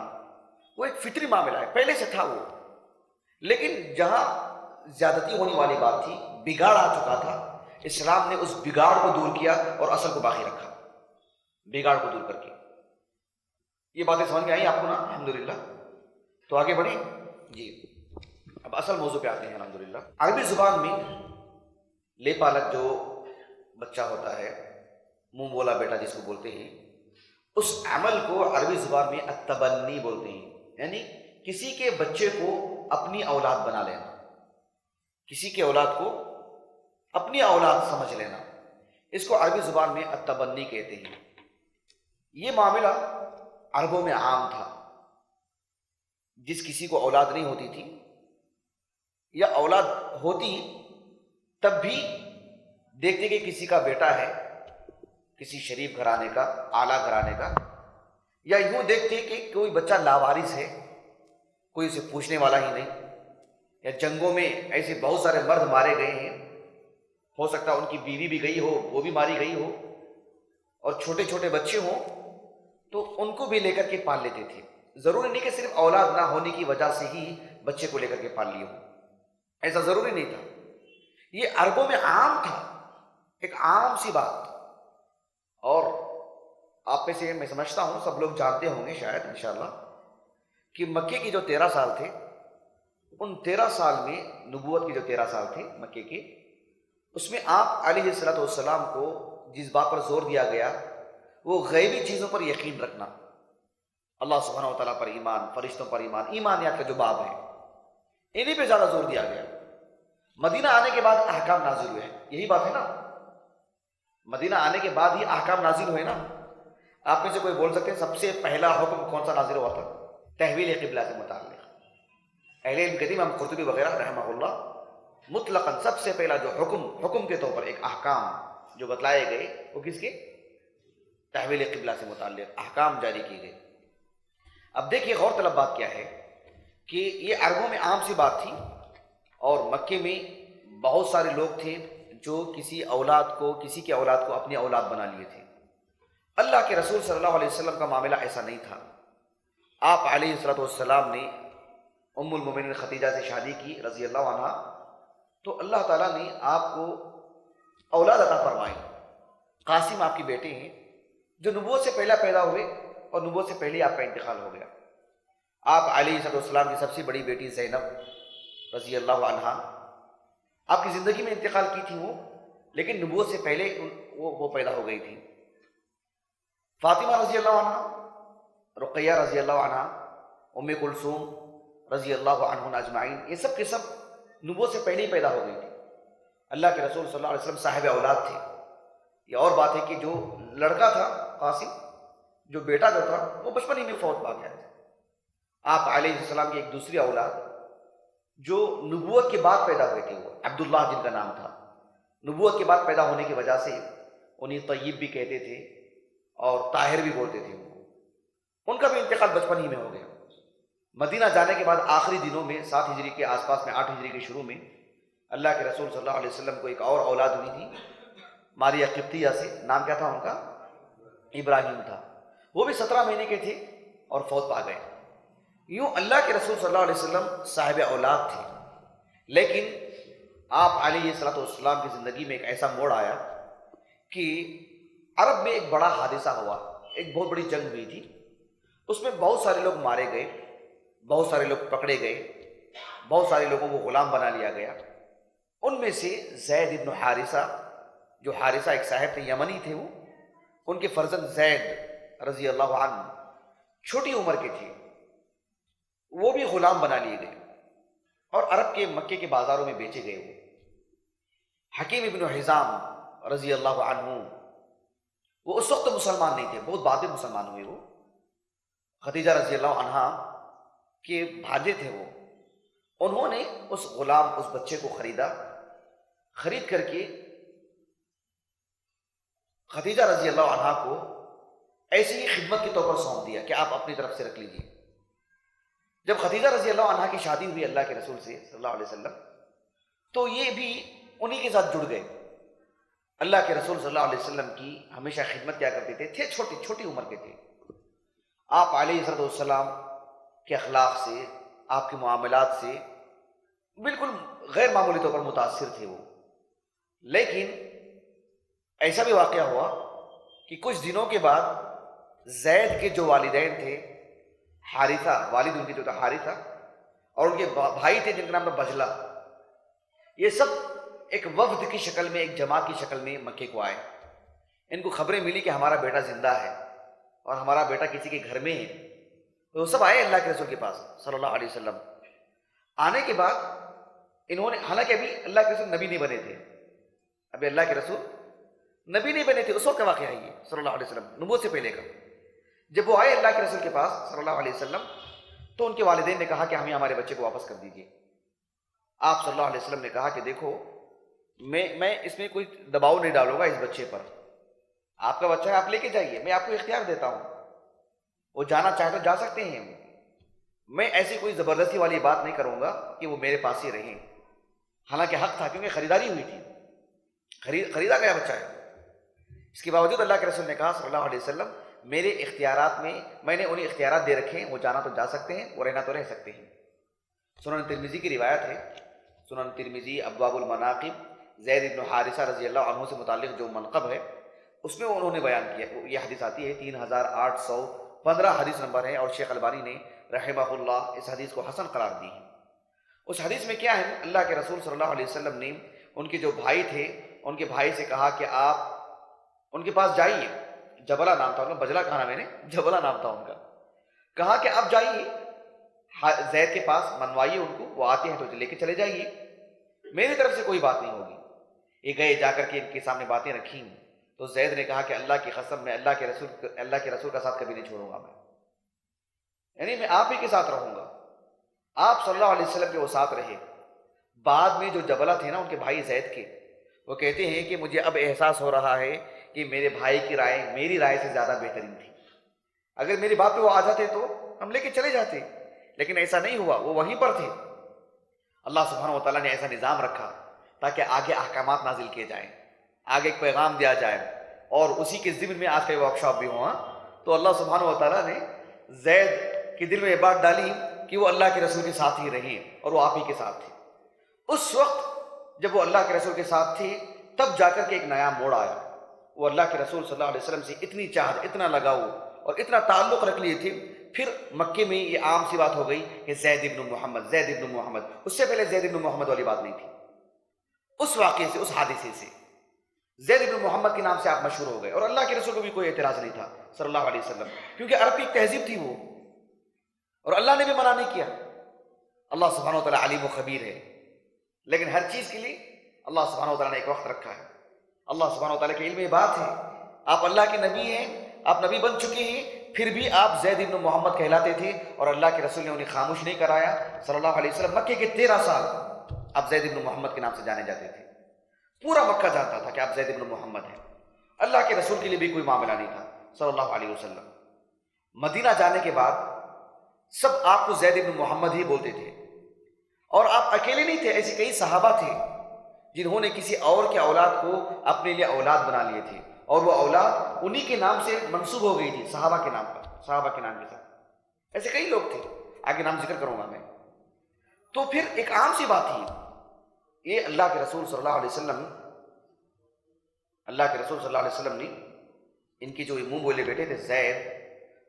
وہ ایک فطری معاملہ ہے، پہلے سے تھا وہ، لیکن جہاں زیادتی ہونے والی بات تھی، بگاڑ آ چکا تھا، اسلام نے اس بگاڑ کو دور کیا اور اصل کو باقی رکھا، بگاڑ کو دور کر کے۔ یہ باتیں سمجھ میں آئی آپ کو نا؟ الحمدللہ۔ تو آگے بڑھیں جی، اب اصل موضوع پہ آتے ہیں الحمدللہ۔ عربی زبان میں لے پالک جو بچہ ہوتا ہے، منہ بولا بیٹا جس کو بولتے ہیں، اس عمل کو عربی زبان میں التبنی بولتے ہیں، یعنی کسی کے بچے کو اپنی اولاد بنا لینا، کسی کے اولاد کو اپنی اولاد سمجھ لینا، اس کو عربی زبان میں التبنی کہتے ہیں۔ یہ معاملہ عربوں میں عام تھا۔ جس کسی کو اولاد نہیں ہوتی تھی یا اولاد ہوتی تب بھی دیکھتے کہ کسی کا بیٹا ہے، کسی شریف گھرانے کا، اعلیٰ گھرانے کا، یا یوں دیکھتے کہ کوئی بچہ لاوارث ہے، کوئی اسے پوچھنے والا ہی نہیں، یا جنگوں میں ایسے بہت سارے مرد مارے گئے ہیں، ہو سکتا ہے ان کی بیوی بھی گئی ہو، وہ بھی ماری گئی ہو، اور چھوٹے چھوٹے بچے ہوں تو ان کو بھی لے کر کے پال لیتے تھے۔ ضروری نہیں کہ صرف اولاد نہ ہونے کی وجہ سے ہی بچے کو لے کر کے پال لیے ہو، ایسا ضروری نہیں تھا۔ یہ عربوں میں عام تھا، ایک عام سی بات۔ اور آپ میں سے میں سمجھتا ہوں سب لوگ جانتے ہوں گے شاید انشاءاللہ کہ مکے کے جو 13 سال تھے، ان 13 سال میں نبوت کے جو 13 سال تھے مکے کے، اس میں آپ علیہ السلام کو جس بات پر زور دیا گیا وہ غیبی چیزوں پر یقین رکھنا، اللہ سبحانہ و تعالیٰ پر ایمان، فرشتوں پر ایمان، ایمانیات کا جو باب ہے، انہی پہ زیادہ زور دیا گیا۔ مدینہ آنے کے بعد احکام نازل ہوئے، یہی بات ہے نا، مدینہ آنے کے بعد ہی احکام نازل ہوئے نا۔ آپ میں سے کوئی بول سکتے ہیں سب سے پہلا حکم کون سا نازل ہوا تھا؟ تحویل قبلہ سے متعلق۔ اہل علم کہتے ہیں، امام قرطبی وغیرہ رحمہ اللہ، مطلقاً سب سے پہلا جو حکم کے طور پر ایک احکام جو بتلائے گئے وہ کس کے؟ تحویل قبلہ سے متعلق احکام جاری کیے گئے۔ اب دیکھیے غور طلب بات کیا ہے کہ یہ عربوں میں عام سی بات تھی، اور مکے میں بہت سارے لوگ تھے جو کسی کی اولاد کو اپنی اولاد بنا لیے تھے۔ اللہ کے رسول صلی اللہ علیہ وسلم کا معاملہ ایسا نہیں تھا۔ آپ علیہ السلام نے ام المومنین خدیجہ سے شادی کی رضی اللہ عنہ، تو اللہ تعالیٰ نے آپ کو اولاد عطا فرمائی۔ قاسم آپ کے بیٹے ہیں جو نبوت سے پہلا پیدا ہوئے، اور نبوت سے پہلے آپ کا انتقال ہو گیا۔ آپ علیہ السلام کی سب سے بڑی بیٹی زینب رضی اللہ عنہا آپ کی زندگی میں انتقال کی تھی وہ، لیکن نبوت سے پہلے وہ پیدا ہو گئی تھی۔ فاطمہ رضی اللہ عنہا، رقیہ رضی اللہ عنہا، ام کلثوم رضی اللہ عنہن اجمعین، یہ سب کے سب نبوت سے پہلے ہی پیدا ہو گئی تھی۔ اللہ کے رسول صلی اللہ علیہ وسلم صاحب اولاد تھے۔ یہ اور بات ہے کہ جو لڑکا تھا قاسم، جو بیٹا جو تھا وہ بچپن ہی میں فوت پا گیا۔ آپ علیہ السلام کی ایک دوسری اولاد جو نبوت کے بعد پیدا ہوئے تھے، وہ عبداللہ جن کا نام تھا، نبوت کے بعد پیدا ہونے کی وجہ سے انہیں طیب بھی کہتے تھے اور طاہر بھی بولتے تھے۔ ان کا بھی انتقال بچپن ہی میں ہو گیا۔ مدینہ جانے کے بعد آخری دنوں میں 7 ہجری کے آس پاس میں، 8 ہجری کے شروع میں، اللہ کے رسول صلی اللہ علیہ وسلم کو ایک اور اولاد ہوئی تھی ماریہ قبطیہ سے۔ نام کیا تھا ان کا؟ ابراہیم تھا۔ وہ بھی 17 مہینے کے تھے اور فوت پا گئے۔ یوں اللہ کے رسول صلی اللہ علیہ وسلم صاحب اولاد تھے، لیکن آپ علیہ السلام کی زندگی میں ایک ایسا موڑ آیا کہ عرب میں ایک بڑا حادثہ ہوا، ایک بہت بڑی جنگ ہوئی تھی۔ اس میں بہت سارے لوگ مارے گئے، بہت سارے لوگ پکڑے گئے، بہت سارے لوگوں کو غلام بنا لیا گیا۔ ان میں سے زید ابن حارثہ، جو حارثہ ایک صاحب تھے، یمنی تھے وہ، ان کے فرزند زید رضی اللہ عنہ چھوٹی عمر کے تھے، وہ بھی غلام بنا لیے گئے اور عرب کے مکے کے بازاروں میں بیچے گئے وہ۔ حکیم ابن حزام رضی اللہ عنہ وہ اس وقت مسلمان نہیں تھے، بہت بعد میں مسلمان ہوئے وہ۔ خدیجہ رضی اللہ عنہا کے بھانجے تھے وہ، انہوں نے اس غلام، اس بچے کو خریدا، خرید کر کے خدیجہ رضی اللہ عنہا کو ایسی ہی خدمت کے طور پر سونپ دیا کہ آپ اپنی طرف سے رکھ لیجیے۔ جب خدیجہ رضی اللہ عنہا کی شادی ہوئی اللہ کے رسول سے صلی اللہ علیہ وسلم، تو یہ بھی انہی کے ساتھ جڑ گئے۔ اللہ کے رسول صلی اللہ علیہ وسلم کی ہمیشہ خدمت کیا کرتے تھے چھوٹی عمر کے تھے۔ آپ علیہ السلام کے اخلاق سے، آپ کے معاملات سے بالکل غیر معمولی طور پر متاثر تھے وہ۔ لیکن ایسا بھی واقعہ ہوا کہ کچھ دنوں کے بعد زید کے جو والدین تھے، حارثہ، والد ان کے جو تھا حارثہ، اور ان کے بھائی تھے جن کا نام تھا بجلہ، یہ سب ایک وفد کی شکل میں، ایک جماعت کی شکل میں مکے کو آئے۔ ان کو خبریں ملی کہ ہمارا بیٹا زندہ ہے اور ہمارا بیٹا کسی کے گھر میں ہے، تو وہ سب آئے اللہ کے رسول کے پاس صلی اللہ علیہ وسلم۔ آنے کے بعد انہوں نے، حالانکہ ابھی اللہ کے رسول نبی نہیں بنے تھے، ابھی اللہ کے رسول نبی نہیں بنے تھے، اس وقت کا واقعہ ہے یہ صلی اللہ علیہ وسلم، نبوت سے پہلے کا۔ جب وہ آئے اللہ کے رسول کے پاس صلی اللہ علیہ وسلم، تو ان کے والدین نے کہا کہ ہمیں ہمارے بچے کو واپس کر دیجیے۔ آپ صلی اللہ علیہ وسلم نے کہا کہ دیکھو، میں اس میں کوئی دباؤ نہیں ڈالوں گا اس بچے پر، آپ کا بچہ ہے، آپ لے کے جائیے، میں آپ کو اختیار دیتا ہوں، وہ جانا چاہے تو جا سکتے ہیں، میں ایسی کوئی زبردستی والی بات نہیں کروں گا کہ وہ میرے پاس ہی رہیں۔ حالانکہ حق تھا، کیونکہ خریداری ہوئی تھی، خریدا گیا بچہ ہے۔ اس کے باوجود اللہ کے رسول نے کہا صلی اللہ علیہ وسلم، میرے اختیارات میں نے انہیں اختیارات دے رکھے ہیں، وہ جانا تو جا سکتے ہیں، وہ رہنا تو رہ سکتے ہیں۔ سنن ترمذی کی روایت ہے، سنن ترمذی ابواب المناقب، زید بن حارثہ رضی اللہ عنہ سے متعلق جو منقب ہے، اس میں انہوں نے بیان کیا، یہ حدیث آتی ہے 3815 حدیث نمبر ہے، اور شیخ البانی نے رحمہ اللہ اس حدیث کو حسن قرار دی ہے۔ اس حدیث میں کیا ہے، اللہ کے رسول صلی اللہ علیہ وسلم نے ان کے جو بھائی تھے، ان کے بھائی سے کہا کہ آپ ان کے پاس جائیے، جبلہ نام تھا ان کا، بجلہ کہا نا میں نے، جبلہ نام تھا ان کا، کہا کہ آپ جائیے زید کے پاس، منوائیے ان کو، وہ آتے ہیں تو لے کے چلے جائیے، میری طرف سے کوئی بات نہیں ہوگی۔ یہ گئے، جا کر کے ان کے سامنے باتیں رکھیں، تو زید نے کہا کہ اللہ کی قسم، میں اللہ کے رسول کا ساتھ کبھی نہیں چھوڑوں گا، میں یعنی میں آپ ہی کے ساتھ رہوں گا۔ آپ صلی اللہ علیہ وسلم کے وہ ساتھ رہے۔ بعد میں جو جبلہ تھے نا ان کے بھائی زید کے، وہ کہتے ہیں کہ مجھے اب احساس ہو رہا ہے کہ میرے بھائی کی رائے میری رائے سے زیادہ بہترین تھی، اگر میری بات پہ وہ آ جاتے تو ہم لے کے چلے جاتے، لیکن ایسا نہیں ہوا، وہ وہیں پر تھے۔ اللہ سبحانہ و تعالیٰ نے ایسا نظام رکھا تاکہ آگے احکامات نازل کیے جائیں، آگے ایک پیغام دیا جائے، اور اسی کے ضمن میں آج کا یہ ورکشاپ بھی ہوا۔ تو اللہ سبحانہ و تعالیٰ نے زید کے دل میں یہ بات ڈالی کہ وہ اللہ کے رسول کے ساتھ ہی رہیں، اور وہ آپ ہی کے ساتھ تھے۔ اس وقت جب وہ اللہ کے رسول کے ساتھ تھے، تب جا کر کے ایک نیا موڑ آیا۔ وہ اللہ کے رسول صلی اللہ علیہ وسلم سے اتنی چاہت، اتنا لگاؤ اور اتنا تعلق رکھ لیے تھے، پھر مکے میں یہ عام سی بات ہو گئی کہ زید ابن محمد، زید ابن محمد۔ اس سے پہلے زید ابن محمد والی بات نہیں تھی۔ اس واقعے سے، اس حادثے سے زید ابن محمد کے نام سے آپ مشہور ہو گئے، اور اللہ کے رسول کو بھی کوئی اعتراض نہیں تھا صلی اللہ علیہ وسلم، کیونکہ عرب کی ایک تہذیب تھی وہ، اور اللہ نے بھی منع نہیں کیا۔ اللہ سبحانہ و تعالیٰ علیم و خبیر ہے، لیکن ہر چیز کے لیے اللہ سبحانہ و تعالیٰ نے ایک وقت رکھا ہے۔ اللہ سبحانہ و تعالیٰ کے علم یہ بات ہے، آپ اللہ کے نبی ہیں، آپ نبی بن چکے ہیں، پھر بھی آپ زید ابن محمد کہلاتے تھے، اور اللہ کے رسول نے انہیں خاموش نہیں کرایا صلی اللہ علیہ وسلم۔ مکے کے 13 سال آپ زید ابن محمد کے نام سے جانے جاتے تھے، پورا مکہ جانتا تھا کہ آپ زید ابن محمد ہیں۔ اللہ کے رسول کے لیے بھی کوئی معاملہ نہیں تھا صلی اللہ علیہ وسلم۔ مدینہ جانے کے بعد سب آپ کو زید ابن محمد ہی بولتے تھے، اور آپ اکیلے نہیں تھے، ایسے کئی صحابہ تھے جنہوں نے کسی اور کے اولاد کو اپنے لیے اولاد بنا لیے تھے، اور وہ اولاد انہی کے نام سے منسوب ہو گئی تھی، صحابہ کے نام پر، صحابہ کے نام کے ساتھ۔ ایسے کئی لوگ تھے، آگے نام ذکر کروں گا میں۔ تو پھر ایک عام سی بات تھی، یہ اللہ کے رسول صلی اللہ علیہ وسلم، اللہ کے رسول صلی اللہ علیہ وسلم نے ان کی جو منہ بولے بیٹے تھے زید،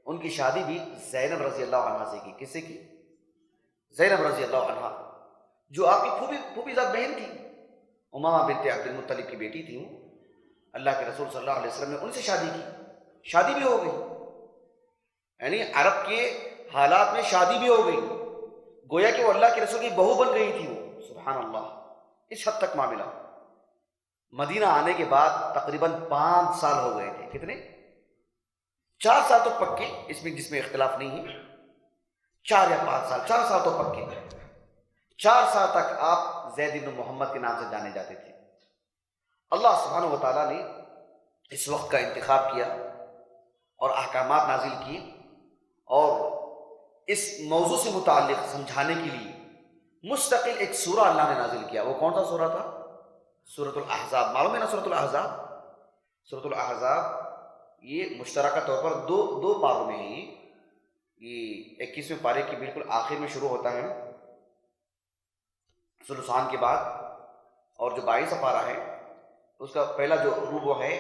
ان کی شادی بھی زینب رضی اللہ عنہ سے کی۔ کس سے کی؟ زینب رضی اللہ عنہ، جو آپ کی پھوپھی ذات بہن تھی، امامہ بنت عبد المطلب کی بیٹی تھی۔ اللہ کے رسول صلی اللہ علیہ وسلم نے ان سے شادی کی، شادی بھی ہو گئی۔ یعنی عرب کے حالات میں شادی بھی ہو گئی، گویا کہ وہ اللہ کے رسول کی بہو بن گئی تھی وہ، سبحان اللہ، اس حد تک معاملہ۔ مدینہ آنے کے بعد تقریباً 5 سال ہو گئے تھے، کتنے؟ 4 سال تو پکے، اس میں جس میں اختلاف نہیں ہے، 4 یا 5 سال، 4 سال تو پکے۔ 4 سال تک آپ زید بن محمد کے نام سے جانے جاتے تھے۔ اللہ سبحانہ و تعالیٰ نے اس وقت کا انتخاب کیا اور احکامات نازل کیے، اور اس موضوع سے متعلق سمجھانے کے لیے مستقل ایک سورہ اللہ نے نازل کیا۔ وہ کون سا سورہ تھا؟ سورۃ الاحزاب۔ معلوم ہے نا سورۃ الاحزاب؟ سورۃ الاحزاب یہ مشترکہ طور پر دو پاروں میں ہے۔ یہ 21ویں پارے کی بالکل آخر میں شروع ہوتا ہے سلسان کے بعد، اور جو 22واں پارہ ہے اس کا پہلا جو ربع ہے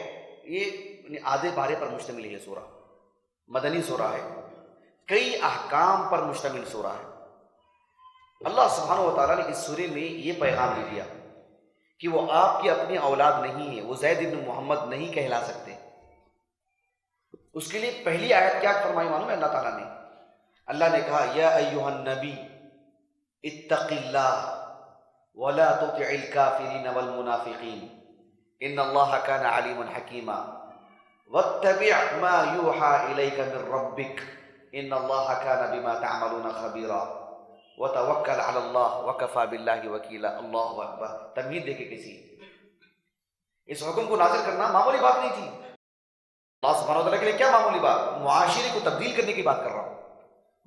یہ آدھے پارے پر مشتمل ہے۔ سورہ مدنی سورہ ہے، کئی احکام پر مشتمل سورہ ہے۔ اللہ سبحانہ و تعالیٰ نے اس سورے میں یہ پیغام بھی دیا کہ وہ آپ کی اپنی اولاد نہیں ہے، وہ زید بن محمد نہیں کہلا سکتے۔ اس کے لیے پہلی آیت کیا فرمائی معلوم ہے اللہ تعالیٰ نے؟ اللہ نے کہا یا ایھا النبی اتق اللہ ولا تطع الکافرین والمنافقین ان اللہ کان علیما حکیما واتبع ما یوحى الیک من ربک ان اللہ کان بما تعملون خبیرا وتوکل علی اللہ وکفی باللہ وکیلا۔ اللہ اکبر۔ تمہید دے کے کسی اس حکم کو نازل کرنا معمولی بات نہیں تھی۔ اللہ سبحانہ و تعالیٰ کے لیے کیا معمولی بات؟ معاشرے کو تبدیل کرنے کی بات کر رہا ہوں،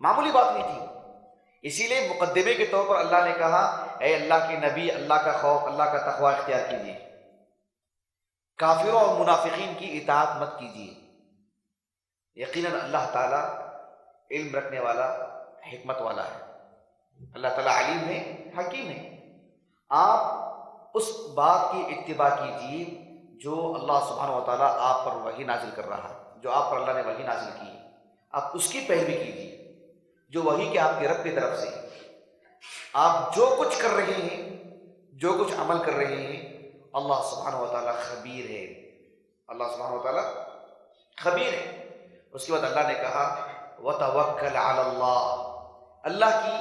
معمولی بات نہیں تھی۔ اسی لیے مقدمے کے طور پر اللہ نے کہا اے اللہ کے نبی، اللہ کا خوف، اللہ کا تقوی اختیار کیجیے، کافروں اور منافقین کی اطاعت مت کیجیے۔ یقیناً اللہ تعالیٰ علم رکھنے والا، حکمت والا ہے، اللہ تعالیٰ علیم ہے، حکیم ہے۔ آپ اس بات کی اتباع کیجیے جو اللہ سبحانہ و تعالیٰ آپ پر وحی نازل کر رہا ہے، جو آپ پر اللہ نے وحی نازل کی ہے، آپ اس کی پیروی کیجیے، جو وحی کے آپ کے رب کی طرف سے۔ آپ جو کچھ کر رہے ہیں، جو کچھ عمل کر رہے ہیں، اللہ سبحانہ و تعالیٰ خبیر ہے، اللہ سبحانہ و تعالیٰ خبیر ہے۔ اس کے بعد اللہ نے کہا وتوکل علی اللہ، اللہ کی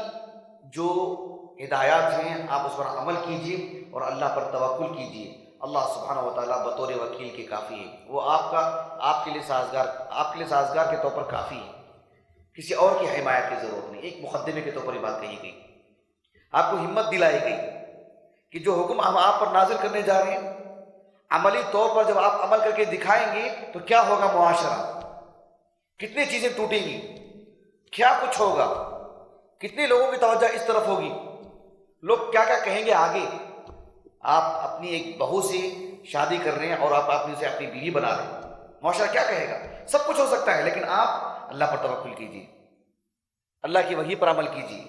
جو ہدایات ہیں آپ اس پر عمل کیجیے اور اللہ پر توکل کیجیے۔ اللہ سبحانہ و تعالیٰ بطور وکیل کے کافی ہے، وہ آپ کے لیے سازگار کے طور پر کافی ہے، کسی اور کی حمایت کی ضرورت نہیں۔ ایک مقدمے کے طور پر یہ بات کہی گئی، آپ کو ہمت دلائی گئی کہ جو حکم ہم آپ پر نازل کرنے جا رہے ہیں، عملی طور پر جب آپ عمل کر کے دکھائیں گے تو کیا ہوگا معاشرہ، کتنی چیزیں ٹوٹیں گی، کیا کچھ ہوگا، کتنے لوگوں کی توجہ اس طرف ہوگی، لوگ کیا کیا کہیں گے آگے۔ آپ اپنی ایک بہو سے شادی کر رہے ہیں اور آپ اپنی سے اپنی بیوی بنا رہے ہیں، معاشرہ کیا کہے گا؟ سب کچھ ہو سکتا ہے، لیکن آپ اللہ پر توکل کیجیے، اللہ کی وحی پر عمل کیجیے۔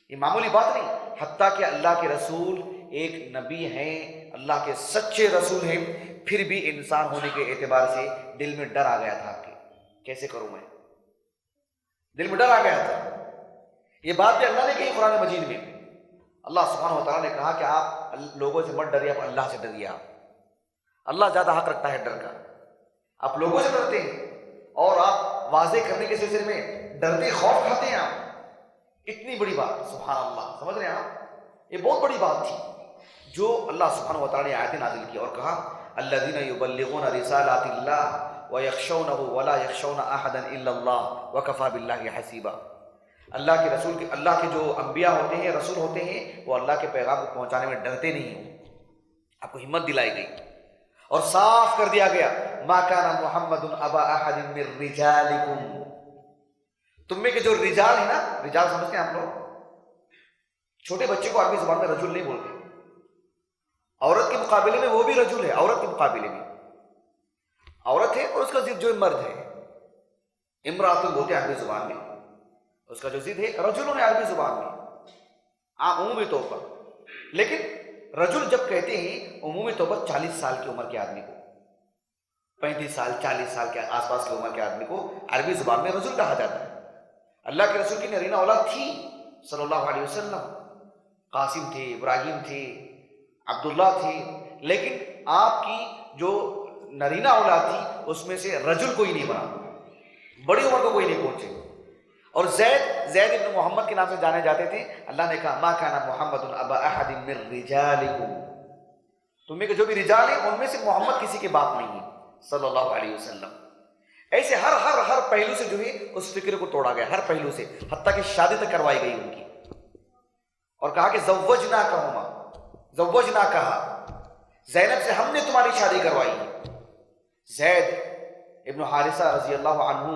یہ معمولی بات نہیں، حتیٰ کہ اللہ کے رسول ایک نبی ہیں، اللہ کے سچے رسول ہیں، پھر بھی انسان ہونے کے اعتبار سے دل میں ڈر آ گیا تھا کہ کیسے کروں میں، دل میں ڈر آ گیا تھا۔ یہ بات بھی اللہ نے کہی قرآن مجید میں۔ اللہ سبحانہ و تعالیٰ نے کہا کہ آپ لوگوں سے مت ڈریے، آپ اللہ سے ڈریے۔ آپ اللہ زیادہ حق رکھتا ہے ڈر کا، آپ لوگوں سے ڈرتے ہیں اور آپ واضح کرنے کے سلسلے میں ڈرتے خوف کھاتے ہیں۔ آپ اتنی بڑی بات، سبحان اللہ، سمجھ رہے ہیں آپ؟ یہ بہت بڑی بات تھی جو اللہ سبحانہ و تعالیٰ نے آیتیں نازل کی اور کہا الذین یبلغون رسالات اللہ ویخشونہ ولا یخشون احدا الا اللہ وکفی باللہ حسیبا۔ اللہ کے رسول کے، اللہ کے جو انبیاء ہوتے ہیں، رسول ہوتے ہیں، وہ اللہ کے پیغام کو پہنچانے میں ڈرتے نہیں ہیں۔ آپ کو ہمت دلائی گئی اور صاف کر دیا گیا ما کان محمد ابا احد من رجالکم، تم میں کے جو رجال ہیں نا، رجال سمجھتے ہیں آپ لوگ، چھوٹے بچے کو عربی زبان میں رجل نہیں بولتے، عورت کے مقابلے میں وہ بھی رجل ہے، عورت کے مقابلے میں عورت ہے اور اس کا ضد جو مرد ہے، امرأۃ بولتے ہیں عربی زبان میں، اس کا جو ضد ہے رجل ہے عربی زبان میں عمومی طور پر۔ لیکن رجل جب کہتے ہیں عمومی طور پر 40 سال کی عمر کے آدمی کو، 35 سال 40 سال کے آس پاس کی عمر کے آدمی کو عربی زبان میں رجل کہا جاتا ہے۔ اللہ کے رسول کی نرینہ اولاد تھی صلی اللہ علیہ وسلم، قاسم تھے، ابراہیم تھے، عبداللہ تھے، لیکن آپ کی جو نرینہ اولاد تھی اس میں سے رجل کوئی نہیں بنا، بڑی عمر کو کوئی نہیں پہنچے. اور زید ابن محمد کے نام سے جانے جاتے تھے. اللہ نے کہا ما کان محمد ابا احد من رجالکم، تم میں کے جو بھی رجال ہیں ان میں سے محمد کسی کے باپ نہیں ہے صلی اللہ علیہ وسلم. ایسے ہر پہلو سے جو ہے اس فکر کو توڑا گیا، ہر پہلو سے، حتیٰ کہ شادی تک کروائی گئی ان کی. اور کہا کہ زوجنا کہا زینب سے ہم نے تمہاری شادی کروائی ہے. زید ابن حارثہ رضی اللہ عنہ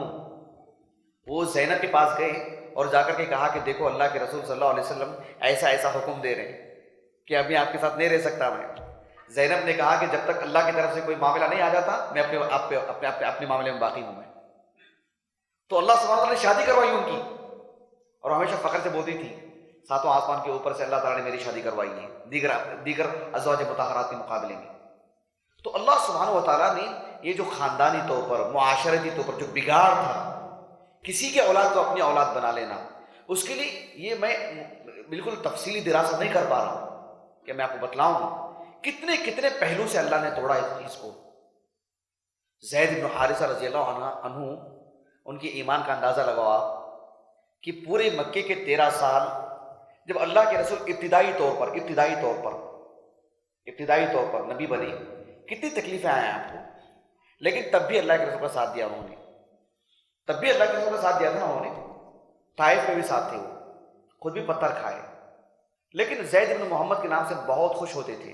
وہ زینب کے پاس گئے اور جا کر کے کہا کہ دیکھو اللہ کے رسول صلی اللہ علیہ وسلم ایسا حکم دے رہے ہیں کہ ابھی آپ کے ساتھ نہیں رہ سکتا میں. زینب نے کہا کہ جب تک اللہ کی طرف سے کوئی معاملہ نہیں آ جاتا میں اپنے معاملے میں باقی ہوں. میں تو اللہ سبحانہ وتعالیٰ نے شادی کروائی ان کی، اور ہمیشہ فخر سے بولتی تھی ساتوں آسمان کے اوپر سے اللہ تعالیٰ نے میری شادی کروائی ہے دیگر ازواج مطہرات کے مقابلے میں. تو اللہ سبحانہ وتعالیٰ نے یہ جو خاندانی طور پر، معاشرتی طور پر جو بگاڑ تھا، کسی کے اولاد کو اپنی اولاد بنا لینا، اس کے لیے یہ میں بالکل تفصیلی دراصل نہیں کر پا رہا ہوں کہ میں آپ کو بتلاؤں کتنے پہلو سے اللہ نے توڑا اس چیز کو. زید بن حارثہ رضی اللہ عنہ ان کے ایمان کا اندازہ لگاؤ آپ کہ پورے مکے کے 13 سال جب اللہ کے رسول ابتدائی طور پر نبی بنے، کتنی تکلیفیں آئیں آپ کو، لیکن تب بھی اللہ کے رسول کا ساتھ دیا انہوں نے. طائف میں بھی ساتھ تھے، وہ خود بھی پتھر کھائے، لیکن زید بن محمد کے نام سے بہت خوش ہوتے تھے.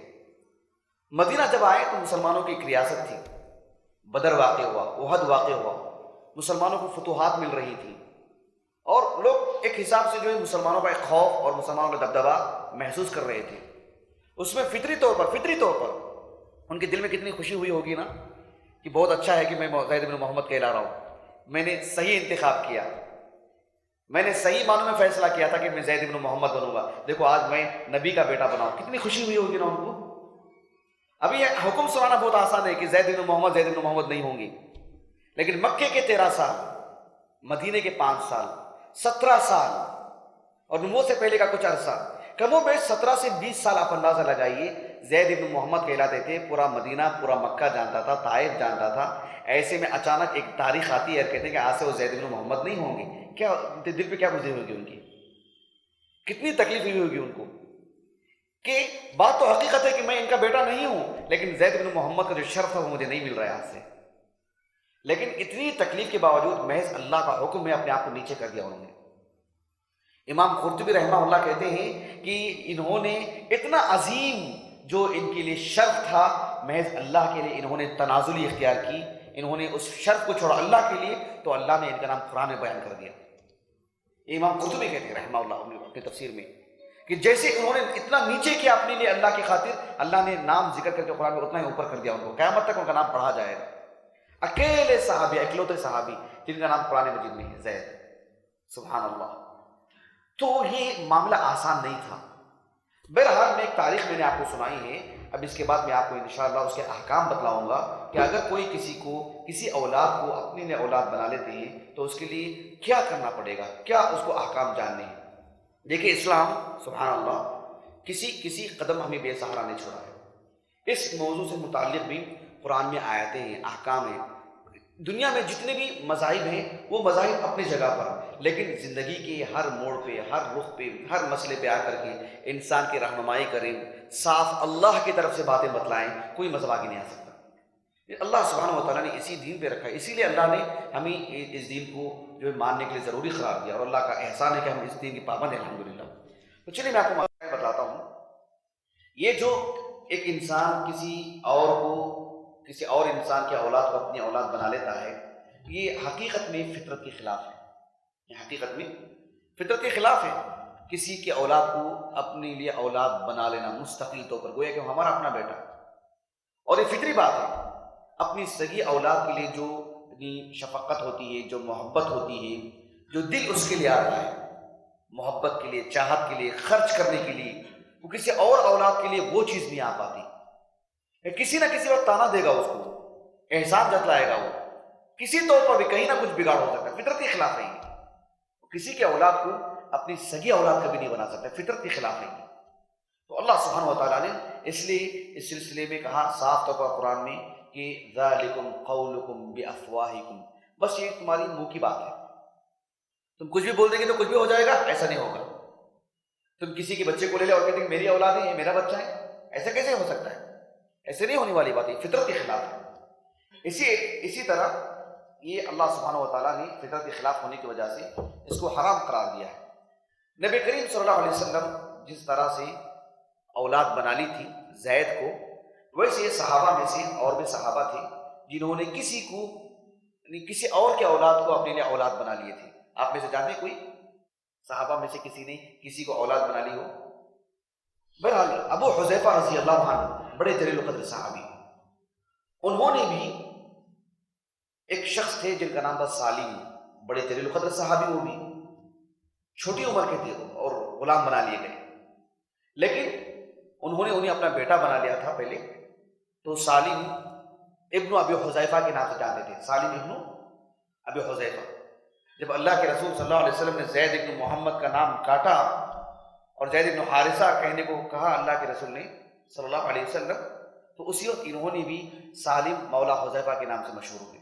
مدینہ جب آئے تو مسلمانوں کی ایک ریاست تھی، بدر واقع ہوا، احد واقع ہوا، مسلمانوں کو فتوحات مل رہی تھی، اور لوگ ایک حساب سے جو ہے مسلمانوں کا ایک خوف اور مسلمانوں کا دبدبہ محسوس کر رہے تھے. اس میں فطری طور پر ان کے دل میں کتنی خوشی ہوئی ہوگی نا کہ بہت اچھا ہے کہ میں زید بن محمد کہلا رہا ہوں، میں نے صحیح انتخاب کیا، میں نے صحیح معنوں میں فیصلہ کیا تھا کہ میں زید بن محمد بنوں گا، دیکھو آج میں نبی کا بیٹا بناؤں. کتنی خوشی ہوئی ہوگی نا ان کو. ابھی یہ حکم سنانا بہت آسان ہے کہ زید بن محمد نہیں ہوں گے، لیکن مکے کے 13 سال، مدینے کے 5 سال، 17 سال اور نبوت سے پہلے کا کچھ عرصہ، کم و بیش 17 سے 20 سال آپ اندازہ لگائیے زید بن محمد کہلاتے تھے. پورا مدینہ، پورا مکہ جانتا تھا، طائف جانتا تھا. ایسے میں اچانک ایک تاریخ آتی ہے اور کہتے ہیں کہ آج سے وہ زید بن محمد نہیں ہوں گے. کیا دل پہ کیا گزری ہوگی ان کی، کتنی تکلیف ہوئی ہوگی ان کو کہ بات تو حقیقت ہے کہ میں ان کا بیٹا نہیں ہوں، لیکن زید بن محمد کا جو شرف ہے وہ مجھے نہیں مل رہا ہے آج سے. لیکن اتنی تکلیف کے باوجود محض اللہ کا حکم میں اپنے آپ کو نیچے کر دیا انہوں نے. امام قرطبی رحمہ اللہ کہتے ہیں کہ انہوں نے اتنا عظیم جو ان کے لیے شرف تھا، محض اللہ کے لیے انہوں نے تنازلی اختیار کی، انہوں نے اس شرف کو چھوڑا اللہ کے لیے، تو اللہ نے ان کا نام قرآن میں بیان کر دیا. امام قرطبی کہتے ہیں رحمہ اللہ اپنی تفسیر میں کہ جیسے انہوں نے اتنا نیچے کیا اپنے لیے اللہ کی خاطر، اللہ نے نام ذکر کر کے قرآن میں اتنا ہی اوپر کر دیا ان کو. قیامت تک ان کا نام پڑھا جائے گا. اکیلے صحابی، اکلوتے صحابی جن کا نام قرآن مجید میں ہے، زید. سبحان اللہ. تو یہ معاملہ آسان نہیں تھا. بہرحال میں ایک تاریخ میں نے آپ کو سنائی ہے، اب اس کے بعد میں آپ کو انشاءاللہ اس کے احکام بتلاؤں گا کہ اگر کوئی کسی اولاد کو اپنی نے اولاد بنا لیتے ہیں تو اس کے لیے کیا کرنا پڑے گا، کیا اس کو احکام جاننے ہیں. دیکھیں اسلام سبحان اللہ کسی قدم ہمیں بے سہارا نہیں چھوڑا ہے. اس موضوع سے متعلق بھی قرآن میں آیتیں ہیں، احکام ہیں. دنیا میں جتنے بھی مذاہب ہیں وہ مذاہب اپنی جگہ پر، لیکن زندگی کے ہر موڑ پہ، ہر رخ پہ، ہر مسئلے پہ آ کر کے انسان کی رہنمائی کریں، صاف اللہ کی طرف سے باتیں بتلائیں. کوئی مذہب آگے نہیں آ سکتا. اللہ سبحانہ و تعالیٰ نے اسی دین پہ رکھا ہے، اسی لیے اللہ نے ہمیں اس دین کو جو ہے ماننے کے لیے ضروری قرار دیا، اور اللہ کا احسان ہے کہ ہم اس دین کی پابند ہیں الحمدللہ. تو چلیے میں آپ کو بتلاتا ہوں. یہ جو ایک انسان کسی اور انسان کی اولاد کو اپنی اولاد بنا لیتا ہے، یہ حقیقت میں فطرت کے خلاف ہے. یہ حقیقت میں فطرت کے خلاف ہے. کسی کی اولاد کو اپنے لیے اولاد بنا لینا مستقل طور پر، گویا کہ ہمارا اپنا بیٹا، اور یہ فطری بات ہے. اپنی سگی اولاد کے لیے جو شفقت ہوتی ہے، جو محبت ہوتی ہے، جو دل اس کے لیے آتا ہے، محبت کے لیے، چاہت کے لیے، خرچ کرنے کے لیے، وہ کسی اور اولاد کے لیے وہ چیز نہیں آ پاتی. کسی نہ کسی وقت تانا دے گا، اس کو احسان جتلائے گا، وہ کسی طور پر بھی کہیں نہ کچھ بگاڑ ہو سکتا ہے. فطرت کے خلاف ہے. کسی کے اولاد کو اپنی سگی اولاد کبھی نہیں بنا سکتا، فطرت کے خلاف ہے. تو اللہ سبحانہ و تعالیٰ نے اس لیے اس سلسلے میں کہا صاف طور پر قرآن میں کہ ذالکم قولکم بافواہکم، بس یہ تمہاری منہ کی بات ہے، تم کچھ بھی بول دیں گے تو کچھ بھی ہو جائے گا، ایسا نہیں ہوگا۔ تم کسی کے بچے کو لے لے اور کہتے ہیں میری اولاد ہے، یہ میرا بچہ ہے، ایسا کیسے ہو سکتا ہے؟ ایسے نہیں ہونے والی بات ہے، فطرت کے خلاف ہے۔ اسی طرح یہ اللہ سبحانہ و تعالیٰ نے فطرت کے خلاف ہونے کی وجہ سے اس کو حرام قرار دیا ہے۔ نبی کریم صلی اللہ علیہ وسلم جس طرح سے اولاد بنا لی تھی زید کو، ویسے صحابہ میں سے اور بھی صحابہ تھے جنہوں نے کسی اور کے اولاد کو اپنے لیے اولاد بنا لیے تھے۔ آپ میں سے جانتے کوئی صحابہ میں سے کسی نے کسی کو اولاد بنا لی ہو؟ بہرحال ابو حذیفہ رضی اللہ عنہ بڑے جلیل القدر صحابی، انہوں نے بھی ایک شخص تھے جن کا نام تھا سالم، بڑے جلیل القدر صحابی، وہ بھی چھوٹی عمر کے تھے اور غلام بنا لیے گئے، لیکن انہیں اپنا بیٹا بنا لیا تھا پہلے۔ تو سالم ابن ابی حذیفہ کے نام سے جانتے تھے، سالم ابن ابی حذیفہ۔ جب اللہ کے رسول صلی اللہ علیہ وسلم نے زید ابن محمد کا نام کاٹا اور زید ابن حارثہ کہنے کو کہا اللہ کے رسول نے صلی اللہ علیہ وسلم، تو اسی وقت انہوں نے بھی سالم مولا حذیفہ کے نام سے مشہور ہوئے۔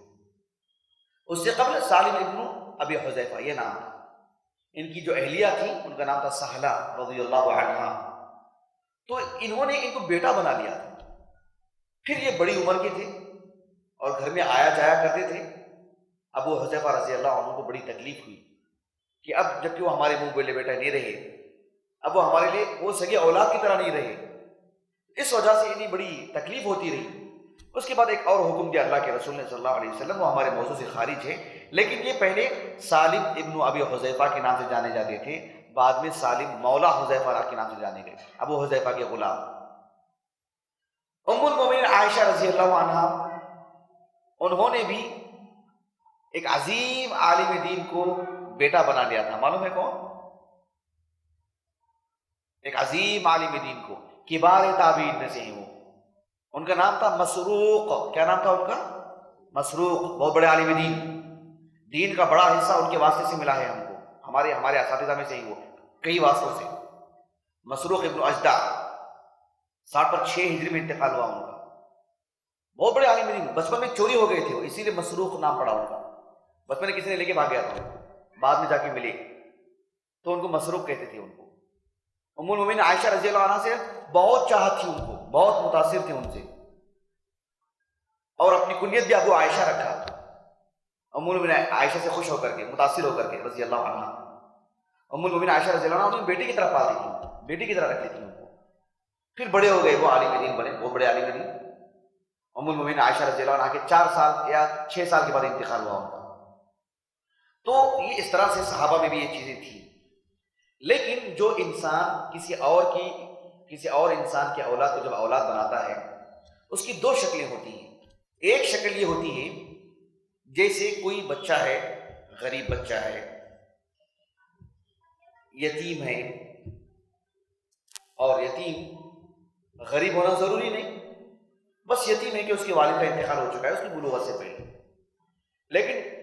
اس سے قبل سالم ابن ابی حذیفہ یہ نام تھا۔ ان کی جو اہلیہ تھی ان کا نام تھا سہلہ رضی اللہ عنہا، تو انہوں نے ان کو بیٹا بنا لیا تھا۔ پھر یہ بڑی عمر کے تھے اور گھر میں آیا جایا کرتے تھے۔ ابو حذیفہ رضی اللہ عنہ کو بڑی تکلیف ہوئی کہ اب جب کہ وہ ہمارے منہ بولے بیٹا نہیں رہے، اب وہ ہمارے لیے وہ سگے اولاد کی طرح نہیں رہے، اس وجہ سے انہیں بڑی تکلیف ہوتی رہی۔ اس کے بعد ایک اور حکم دیا اللہ کے رسول نے صلی اللہ علیہ وسلم، وہ ہمارے موضوع سے خارج ہے، لیکن یہ پہلے سالم ابن ابی حذیفہ کے نام سے جانے جاتے تھے، بعد میں سالم مولا حذیفہ کے نام سے جانے گئے، ابو حذیفہ کے غلام۔ ام المومنین عائشہ رضی اللہ عنہا، انہوں نے بھی ایک عظیم عالم دین کو بیٹا بنا لیا تھا، معلوم ہے کون؟ ایک عظیم عالم دین کو، کبار تابعین میں سے ہیں وہ، ان کا نام تھا مسروق۔ کیا نام تھا ان کا؟ مسروق، بہت بڑے عالم دین کا بڑا حصہ ان کے واسطے سے ملا ہے ہم کو، ہمارے اساتذہ میں سے ہی وہ کئی واسطوں سے۔ مسروق ابن اجدع 60 پر 6 ہجری میں انتقال ہوا ان کا، بہت بڑے عالم دین، بچپن میں چوری ہو گئے تھے وہ، اسی لیے مسروق نام پڑا ان کا، بچپن میں کسی نے لے کے بھاگ گیا تھا، بعد میں جا کے ملے تو ان کو مسروق کہتے تھے ان کو۔ ام المومنین عائشہ رضی اللہ عنہ سے بہت چاہت تھی ان کو، بہت متاثر تھے ان سے، اور اپنی کنیت بھی ابو عائشہ رکھا، ام المومنین عائشہ سے خوش ہو کر کے، متاثر ہو کر کے رضی اللہ عنہ۔ ام المومنین عائشہ رضی اللہ عنہ بیٹی کی طرح پالتی تھی، بیٹی کی طرح رکھتی تھی ان کو۔ پھر بڑے ہو گئے، وہ عالم دین بنے، وہ بڑے عالم دین۔ ام المومنین عائشہ رضی اللہ عنہ کے 4 سال یا 6 سال کے بعد انتقال ہوا ان کا۔ تو یہ اس طرح سے صحابہ میں بھی یہ چیزیں تھیں۔ لیکن جو انسان کسی اور انسان کے اولاد کو جب اولاد بناتا ہے، اس کی 2 شکلیں ہوتی ہیں۔ ایک شکل یہ ہوتی ہے جیسے کوئی بچہ ہے، غریب بچہ ہے، یتیم ہے، اور یتیم غریب ہونا ضروری نہیں، بس یتیم ہے کہ اس کے والد کا انتقال ہو چکا ہے اس کی بلوغت سے پہلے۔ لیکن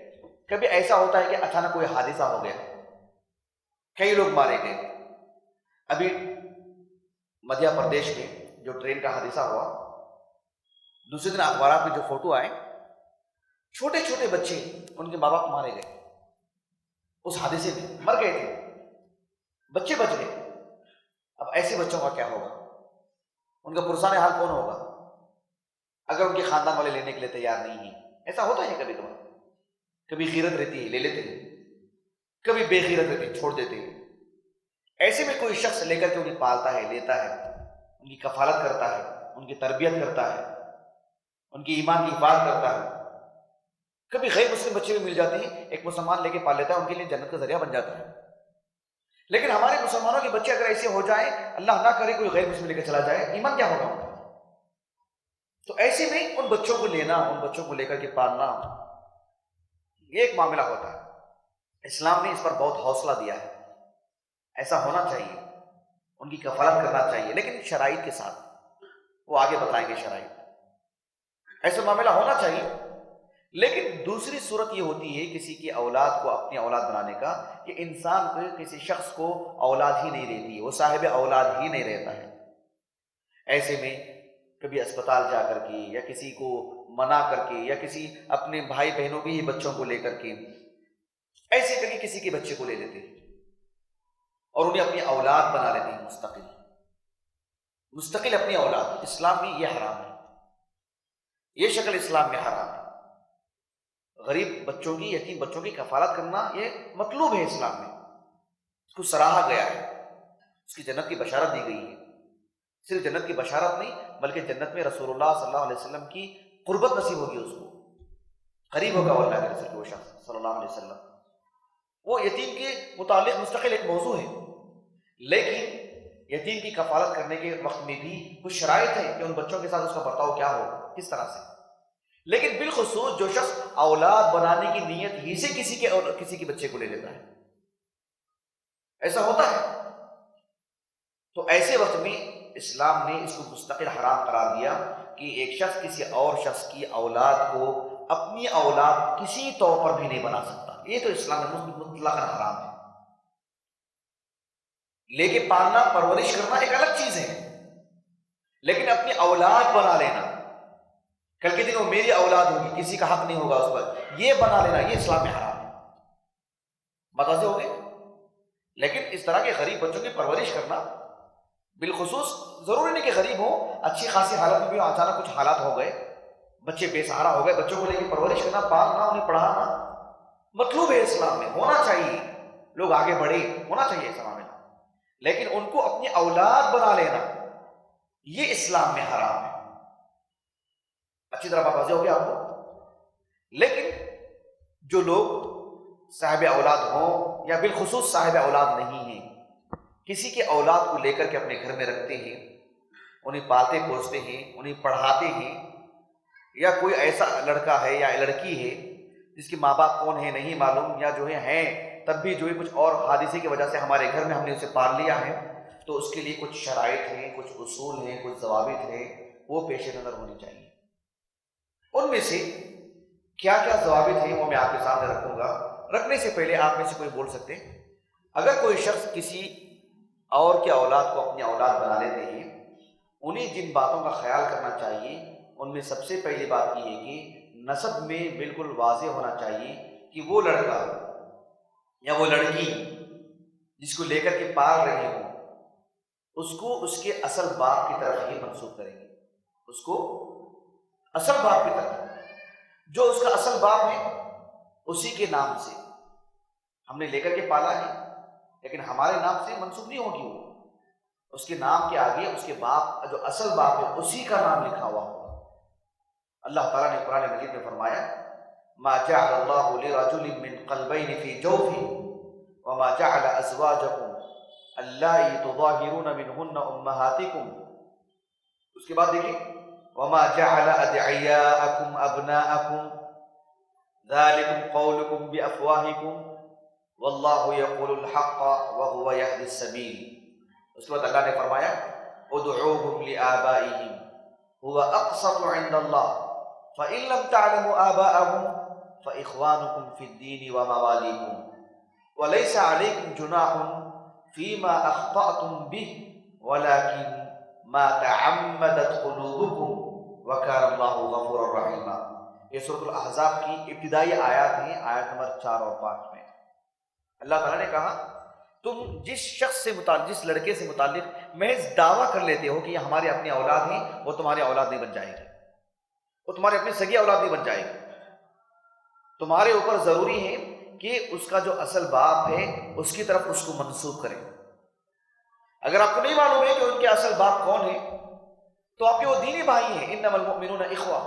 کبھی ایسا ہوتا ہے کہ اچانک کوئی حادثہ ہو گیا، کئی لوگ مارے گئے۔ ابھی مدھیہ پردیش میں جو ٹرین کا حادثہ ہوا، دوسرے دن اخبارات میں جو فوٹو آئے، چھوٹے چھوٹے بچے، ان کے ماں باپ مارے گئے اس حادثے میں، مر گئے تھے، بچے بچ گئے۔ اب ایسے بچوں کا کیا ہوگا؟ ان کا پرسان حال کون ہوگا اگر ان کے خاندان والے لینے کے لیے تیار نہیں ہیں؟ ایسا ہوتا ہے کبھی کبھار، کبھی غیرت رہتی ہے لے لیتے ہیں، کبھی بے غیرت رہتی ہے چھوڑ دیتے ہیں۔ ایسے میں کوئی شخص لے کر کے انہیں پالتا ہے، لیتا ہے، ان کی کفالت کرتا ہے، ان کی تربیت کرتا ہے، ان کی ایمان کی حفاظت کرتا ہے۔ کبھی غیر مسلم بچے بھی مل جاتے ہیں، ایک مسلمان لے کے پال لیتا ہے، ان کے لیے جنت کا ذریعہ بن جاتا ہے۔ لیکن ہمارے مسلمانوں کے بچے اگر ایسے ہو جائیں، اللہ نہ کرے کوئی غیر مسلم لے کے چلا جائے، ایمان کیا ہوگا ان کا؟ تو ایسے میں ان بچوں کو لینا، ان بچوں کو لے کر کے پالنا، یہ ایک معاملہ ہوتا ہے۔ اسلام نے اس پر بہت حوصلہ دیا ہے، ایسا ہونا چاہیے، ان کی کفالت کرنا چاہیے، لیکن شرائط کے ساتھ، وہ آگے بتائیں گے شرائط، ایسا معاملہ ہونا چاہیے۔ لیکن دوسری صورت یہ ہوتی ہے کسی کی اولاد کو اپنی اولاد بنانے کا، کہ انسان کو، کسی شخص کو اولاد ہی نہیں رہتی ہے، وہ صاحب اولاد ہی نہیں رہتا ہے۔ ایسے میں کبھی اسپتال جا کر کے یا کسی کو منع کر کے یا کسی اپنے بھائی بہنوں کے ہی بچوں کو لے کر کے ایسے کر کے کسی کے بچے کو لے لیتے ہیں اور انہیں اپنی اولاد بنا لیتے ہیں مستقل اپنی اولاد. اسلام میں یہ حرام ہے, یہ شکل اسلام میں حرام ہے. غریب بچوں کی, یتیم بچوں کی کفالت کرنا یہ مطلوب ہے اسلام میں, اس کو سراہا گیا ہے, اس کی جنت کی بشارت دی گئی ہے. صرف جنت کی بشارت نہیں بلکہ جنت میں رسول اللہ صلی اللہ علیہ وسلم کی قربت نصیب ہوگی, اس کو قریب ہوگا اللہ کے رسول وہ شخص صلی اللہ علیہ وسلم. وہ یتیم کے متعلق مستقل ایک موضوع ہے, لیکن یتیم کی کفالت کرنے کے وقت میں بھی کچھ شرائط ہے کہ ان بچوں کے ساتھ اس کا برتاؤ کیا ہو, کس طرح سے. لیکن بالخصوص جو شخص اولاد بنانے کی نیت ہی سے کسی کے بچے کو لے لیتا ہے, ایسا ہوتا ہے, تو ایسے وقت میں اسلام نے اس کو مستقل حرام قرار دیا کہ ایک شخص کسی اور شخص کی اولاد کو اپنی اولاد کسی طور پر بھی نہیں بنا سکتا. یہ تو اسلام میں مطلقاً حرام ہے. لیکن پالنا پرورش کرنا ایک الگ چیز ہے, لیکن اپنی اولاد بنا لینا, کل کے دن وہ میری اولاد ہوگی, کسی کا حق نہیں ہوگا اس پر, یہ بنا لینا یہ اسلام میں حرام ہے. متوجہ ہو گئے؟ لیکن اس طرح کے غریب بچوں کی پرورش کرنا, بالخصوص ضروری نہیں کہ غریب ہو, اچھی خاصی حالت میں بھی اچانک کچھ حالات ہو گئے, بچے بے سہارا ہو گئے, بچوں کو لے کے پرورش کرنا, پالنا, انہیں پڑھانا مطلوب ہے اسلام میں, ہونا چاہیے, لوگ آگے بڑھے, ہونا چاہیے اسلام میں. لیکن ان کو اپنی اولاد بنا لینا یہ اسلام میں حرام ہے. اچھی طرح بات واضح ہو گیا آپ کو. لیکن جو لوگ صاحب اولاد ہوں یا بالخصوص صاحب اولاد نہیں ہیں, کسی کے اولاد کو لے کر کے اپنے گھر میں رکھتے ہیں, انہیں پالتے پوستے ہیں, انہیں پڑھاتے ہیں, یا کوئی ایسا لڑکا ہے یا لڑکی ہے جس کے ماں باپ کون ہے نہیں معلوم, یا جو ہیں تب بھی جو ہے کچھ اور حادثے کی وجہ سے ہمارے گھر میں ہم نے اسے پال لیا ہے, تو اس کے لیے کچھ شرائط ہیں, کچھ اصول ہیں, کچھ ضوابط ہیں, وہ پیش نظر ہونی چاہیے. ان میں سے کیا کیا ضوابط ہیں وہ میں آپ کے سامنے رکھوں گا. رکھنے سے پہلے آپ میں سے کوئی بول سکتے ہیں, اگر کوئی شخص کسی اور کی اولاد کو اپنی اولاد بنا لیتے ہیں, انہیں جن باتوں کا خیال کرنا چاہیے ان میں سب سے پہلی بات یہ ہے کہ نسب میں بالکل واضح ہونا چاہیے کہ وہ لڑکا یا وہ لڑکی جس کو لے کر کے پال رہے ہوں اس کو اس کے اصل باپ کی طرف ہی منسوب کریں گے. اس کو اصل باپ کی طرف, جو اس کا اصل باپ ہے اسی کے نام سے ہم نے لے کر کے پالا ہے, لیکن ہمارے نام سے منسوب نہیں ہوگی, وہ اس کے نام کے آگے اس کے باپ جو اصل باپ ہے اسی کا نام لکھا ہوا ہوگا. اللہ تعالیٰ نے قرآن مجید میں فرمایا ما جعل اللہ لرجل من قلبین فی جوفہ وما جعل ازواجکم اللائی تظاہرون منہن امہاتکم. اس کے بعد دیکھیں وما جعل ادعیاءکم ابناءکم ذالکم قولکم بافواہکم واللہ یقول الحق وہو یہدی السبیل. اس کے بعد اللہ نے فرمایا ادعوہم لآبائہم هو اقسط عند اللہ فإن لم تعلموا آباءهم فإخوانكم في الدين ومواليكم وليس عليكم جناح فيما أخطأتم به ولكن ما تعمدت قلوبكم وكان الله غفورا رحيما. یہ سورۃ الاحزاب کی ابتدائی آیات ہیں, آیت نمبر 4 اور 5 میں اللہ تعالیٰ نے کہا تم جس شخص سے متعلق, جس لڑکے سے متعلق محض دعویٰ کر لیتے ہو کہ یہ ہماری اپنی اولاد ہیں, وہ تمہاری اولاد نہیں بن جائے گی, وہ تمہاری اپنی سگی اولاد نہیں بن جائے گی. تمہارے اوپر ضروری ہے کہ اس کا جو اصل باپ ہے اس کی طرف اس کو منسوب کریں. اگر آپ کو نہیں معلوم ہے کہ ان کے اصل باپ کون ہیں تو آپ کے وہ دینی بھائی ہیں, انما المؤمنون اخوہ,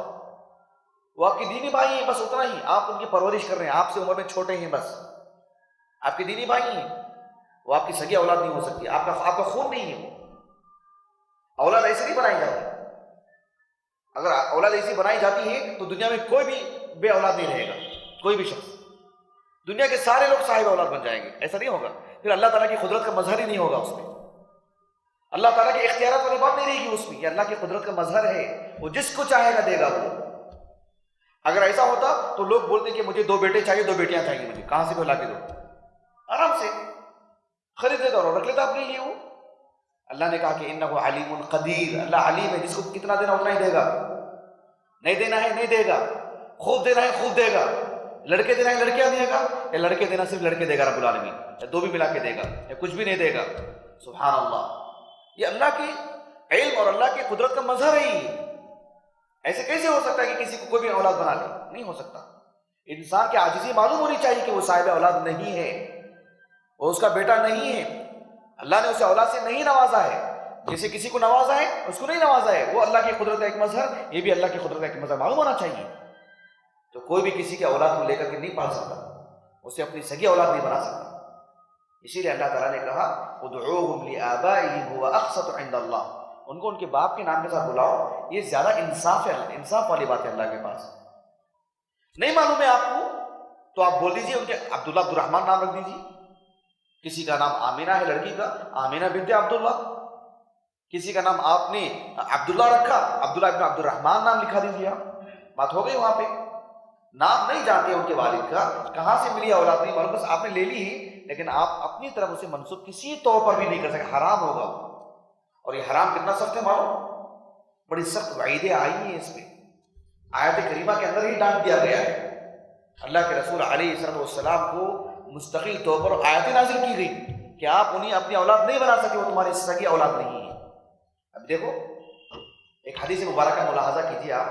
وہ آپ کے دینی بھائی ہیں, بس اتنا ہی. آپ ان کی پرورش کر رہے ہیں, آپ سے عمر میں چھوٹے ہیں, بس آپ کے دینی بھائی ہیں, وہ آپ کی سگی اولاد نہیں ہو سکتی, آپ کا خون نہیں ہے. وہ اولاد ایسے نہیں بنائی جاتی. اگر اولاد ایسی بنائی جاتی ہے تو دنیا میں کوئی بھی بے اولاد نہیں رہے گا, کوئی بھی شخص, دنیا کے سارے لوگ صاحب اولاد بن جائیں گے. ایسا نہیں ہوگا, پھر اللہ تعالیٰ کی قدرت کا مظہر ہی نہیں ہوگا اس میں, اللہ تعالیٰ کے اختیارات والی بات نہیں رہے گی اس میں. یہ اللہ کی قدرت کا مظہر ہے, وہ جس کو چاہے گا دے گا وہ. اگر ایسا ہوتا تو لوگ بولتے کہ مجھے 2 بیٹے چاہیے, 2 بیٹیاں چاہیے مجھے, کہاں سے لا کے دو, آرام سے خرید لیتا اور رکھ لیتا اپنے لیے. وہ اللہ نے کہا کہ انہ علیم قدیر، اللہ علیم ہے، جس کو کتنا دینا اتنا ہی دے گا، نہیں دینا ہے نہیں دے گا، خوب دینا ہے خوب دے گا، لڑکے دینا ہے لڑکیاں دے گا، یا لڑکے دینا صرف لڑکے دے گا رب العالمین، یا دو بھی ملا کے دے گا، یا کچھ بھی نہیں دے گا. سبحان اللہ، یہ اللہ کی علم اور اللہ کی قدرت کا مظہر ہے. ایسے کیسے ہو سکتا ہے کہ کسی کو کوئی بھی اولاد بنا لے؟ نہیں ہو سکتا. انسان کی عاجزی معلوم ہونی چاہیے کہ وہ صاحب اولاد نہیں ہے، وہ اس کا بیٹا نہیں ہے، اللہ نے اسے اولاد سے نہیں نوازا ہے. جیسے کسی کو نوازا ہے اس کو نہیں نوازا ہے، وہ اللہ کی قدرت کا ایک مظہر، یہ بھی اللہ کی قدرت کا ایک مظہر معلوم ہونا چاہیے. تو کوئی بھی کسی کی اولاد کو لے کر کے نہیں پال سکتا، اسے اپنی سگی اولاد نہیں بنا سکتا. اسی لیے اللہ تعالیٰ نے کہا ادعوہم لآبائہم هو اقسط عند اللہ، ان کو ان کے باپ کے نام کے ساتھ بلاؤ، یہ زیادہ انصاف ہے، انصاف والی بات ہے اللہ کے پاس. نہیں معلوم ہے آپ کو تو آپ بول دیجئے ان کے عبداللہ عبد الرحمن نام رکھ دیجئے. کسی کا نام آمینہ ہے لڑکی کا، آمینہ بنت عبداللہ. کسی کا نام آپ نے عبداللہ رکھا، عبداللہ ابن عبد الرحمن نام لکھا دیجیے. آپ بات ہو گئی وہاں پہ. نام نہیں جانتے ان کے والد کا، کہاں سے ملی اولاد نہیں معلوم، بس آپ نے لے لی ہی، لیکن آپ اپنی طرف اسے منسوب کسی طور پر بھی نہیں کر سکتے، حرام ہوگا. اور یہ حرام کتنا سخت ہے معلوم، بڑی سخت وعیدیں آئی ہیں اس میں. آیت کریمہ کے اندر ہی ڈانٹ دیا گیا ہے. اللہ کے رسول علیہ السلام کو مستقل طور پر آیتیں نازل کی گئی کہ آپ انہیں اپنی اولاد نہیں بنا سکتے، وہ تمہاری سگی اولاد نہیں ہے. اب دیکھو ایک حدیث مبارکہ ملاحظہ کیجیے آپ.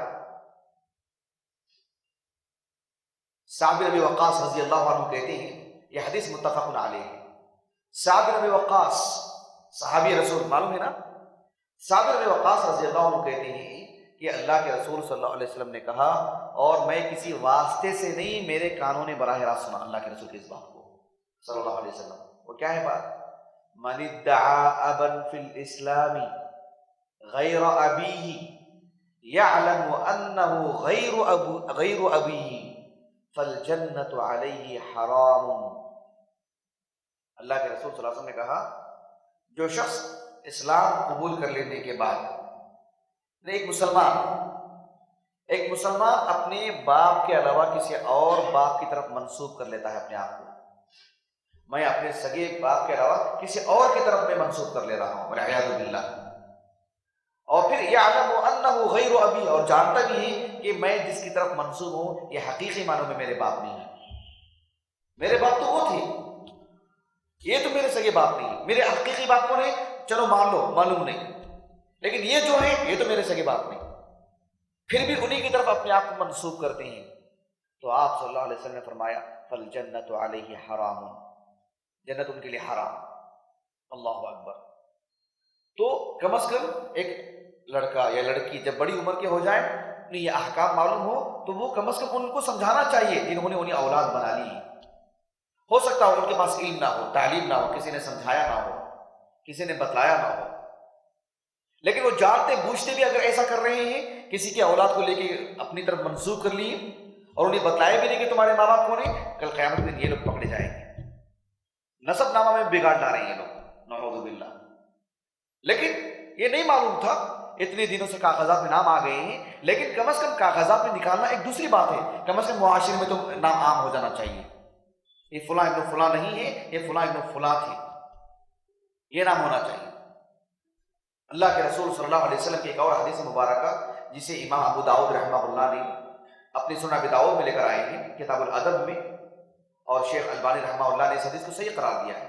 سعد بن ابی وقاص رضی اللہ عنہ کہتے ہیں، یہ حدیث متفق علیہ ہے. سعد بن ابی وقاص صحابی رسول معلوم ہے نا. سعد بن ابی وقاص رضی اللہ عنہ کہتے ہیں کہ اللہ کے رسول صلی اللہ علیہ وسلم نے کہا، اور میں کسی واسطے سے نہیں، میرے کانوں نے براہ راست سنا اللہ کے رسول کی اس بات کو صلی اللہ علیہ وسلم. وہ کیا ہے بات؟ من ادعا ابا فی الاسلام غیر ابیہ یعلم انہ غیر ابیہ فالجنت علیہ حرام. اللہ کے رسول صلی اللہ علیہ وسلم نے کہا، جو شخص اسلام قبول کر لینے کے بعد ایک مسلمان اپنے باپ کے علاوہ کسی اور باپ کی طرف منسوب کر لیتا ہے اپنے آپ کو، میں اپنے سگے باپ کے علاوہ کسی اور کی طرف میں منسوب کر لے رہا ہوں والعیاذ باللہ. اور پھر یعلم انہ غیر ابی، اور جانتا بھی ہے کہ میں جس کی طرف منسوب ہوں یہ حقیقی معنوں میں میرے باپ نہیں ہے. میرے باپ تو وہ تھے، یہ تو میرے سگے باپ نہیں ہے. میرے حقیقی باپ کون ہے چلو مان لو، معلوم نہیں، لیکن یہ جو ہے یہ تو میرے سگے باپ نہیں. پھر بھی انہی کی طرف اپنے آپ کو منسوب کرتے ہیں. تو آپ صلی اللہ علیہ وسلم نے فرمایا فالجنت علیہ حرام، جنت ان کے لیے حرام. اللہ اکبر. تو کم از کم ایک لڑکا یا لڑکی جب بڑی عمر کے ہو جائیں، انہیں یہ احکام معلوم ہو تو وہ کم از کم ان کو سمجھانا چاہیے جنہوں نے انہیں اولاد بنا لی. ہو سکتا ہو ان کے پاس علم نہ ہو، تعلیم نہ ہو، کسی نے سمجھایا نہ ہو، کسی نے بتلایا نہ ہو، لیکن وہ جانتے بوجھتے بھی اگر ایسا کر رہے ہیں، کسی کی اولاد کو لے کے اپنی طرف منسوخ کر لیے اور انہیں بتلایا بھی نہیں کہ تمہارے ماں باپ کون ہیں، کل قیامت میں یہ لوگ پکڑے جائیں گے. نسب نامہ میں بگاڑ لا رہے ہیں یہ لوگ، نعوذ باللہ. لیکن یہ نہیں معلوم تھا، اتنے دنوں سے کاغذات میں نام آ گئے ہیں، لیکن کم از کم کاغذات میں نکالنا ایک دوسری بات ہے. کم از کم معاشرے میں تو نام عام ہو جانا چاہیے، یہ فلاں ابن فلاں نہیں ہے، یہ فلاں ابن فلاں تھے، یہ نام ہونا چاہیے. اللہ کے رسول صلی اللہ علیہ وسلم کی ایک اور حدیث مبارکہ جسے امام ابو داؤد رحمہ اللہ نے اپنی سنن ابی داؤد میں لے کر آئے ہیں کتاب الادب میں، اور شیخ البانی رحمہ اللہ نے اس حدیث کو صحیح قرار دیا ہے.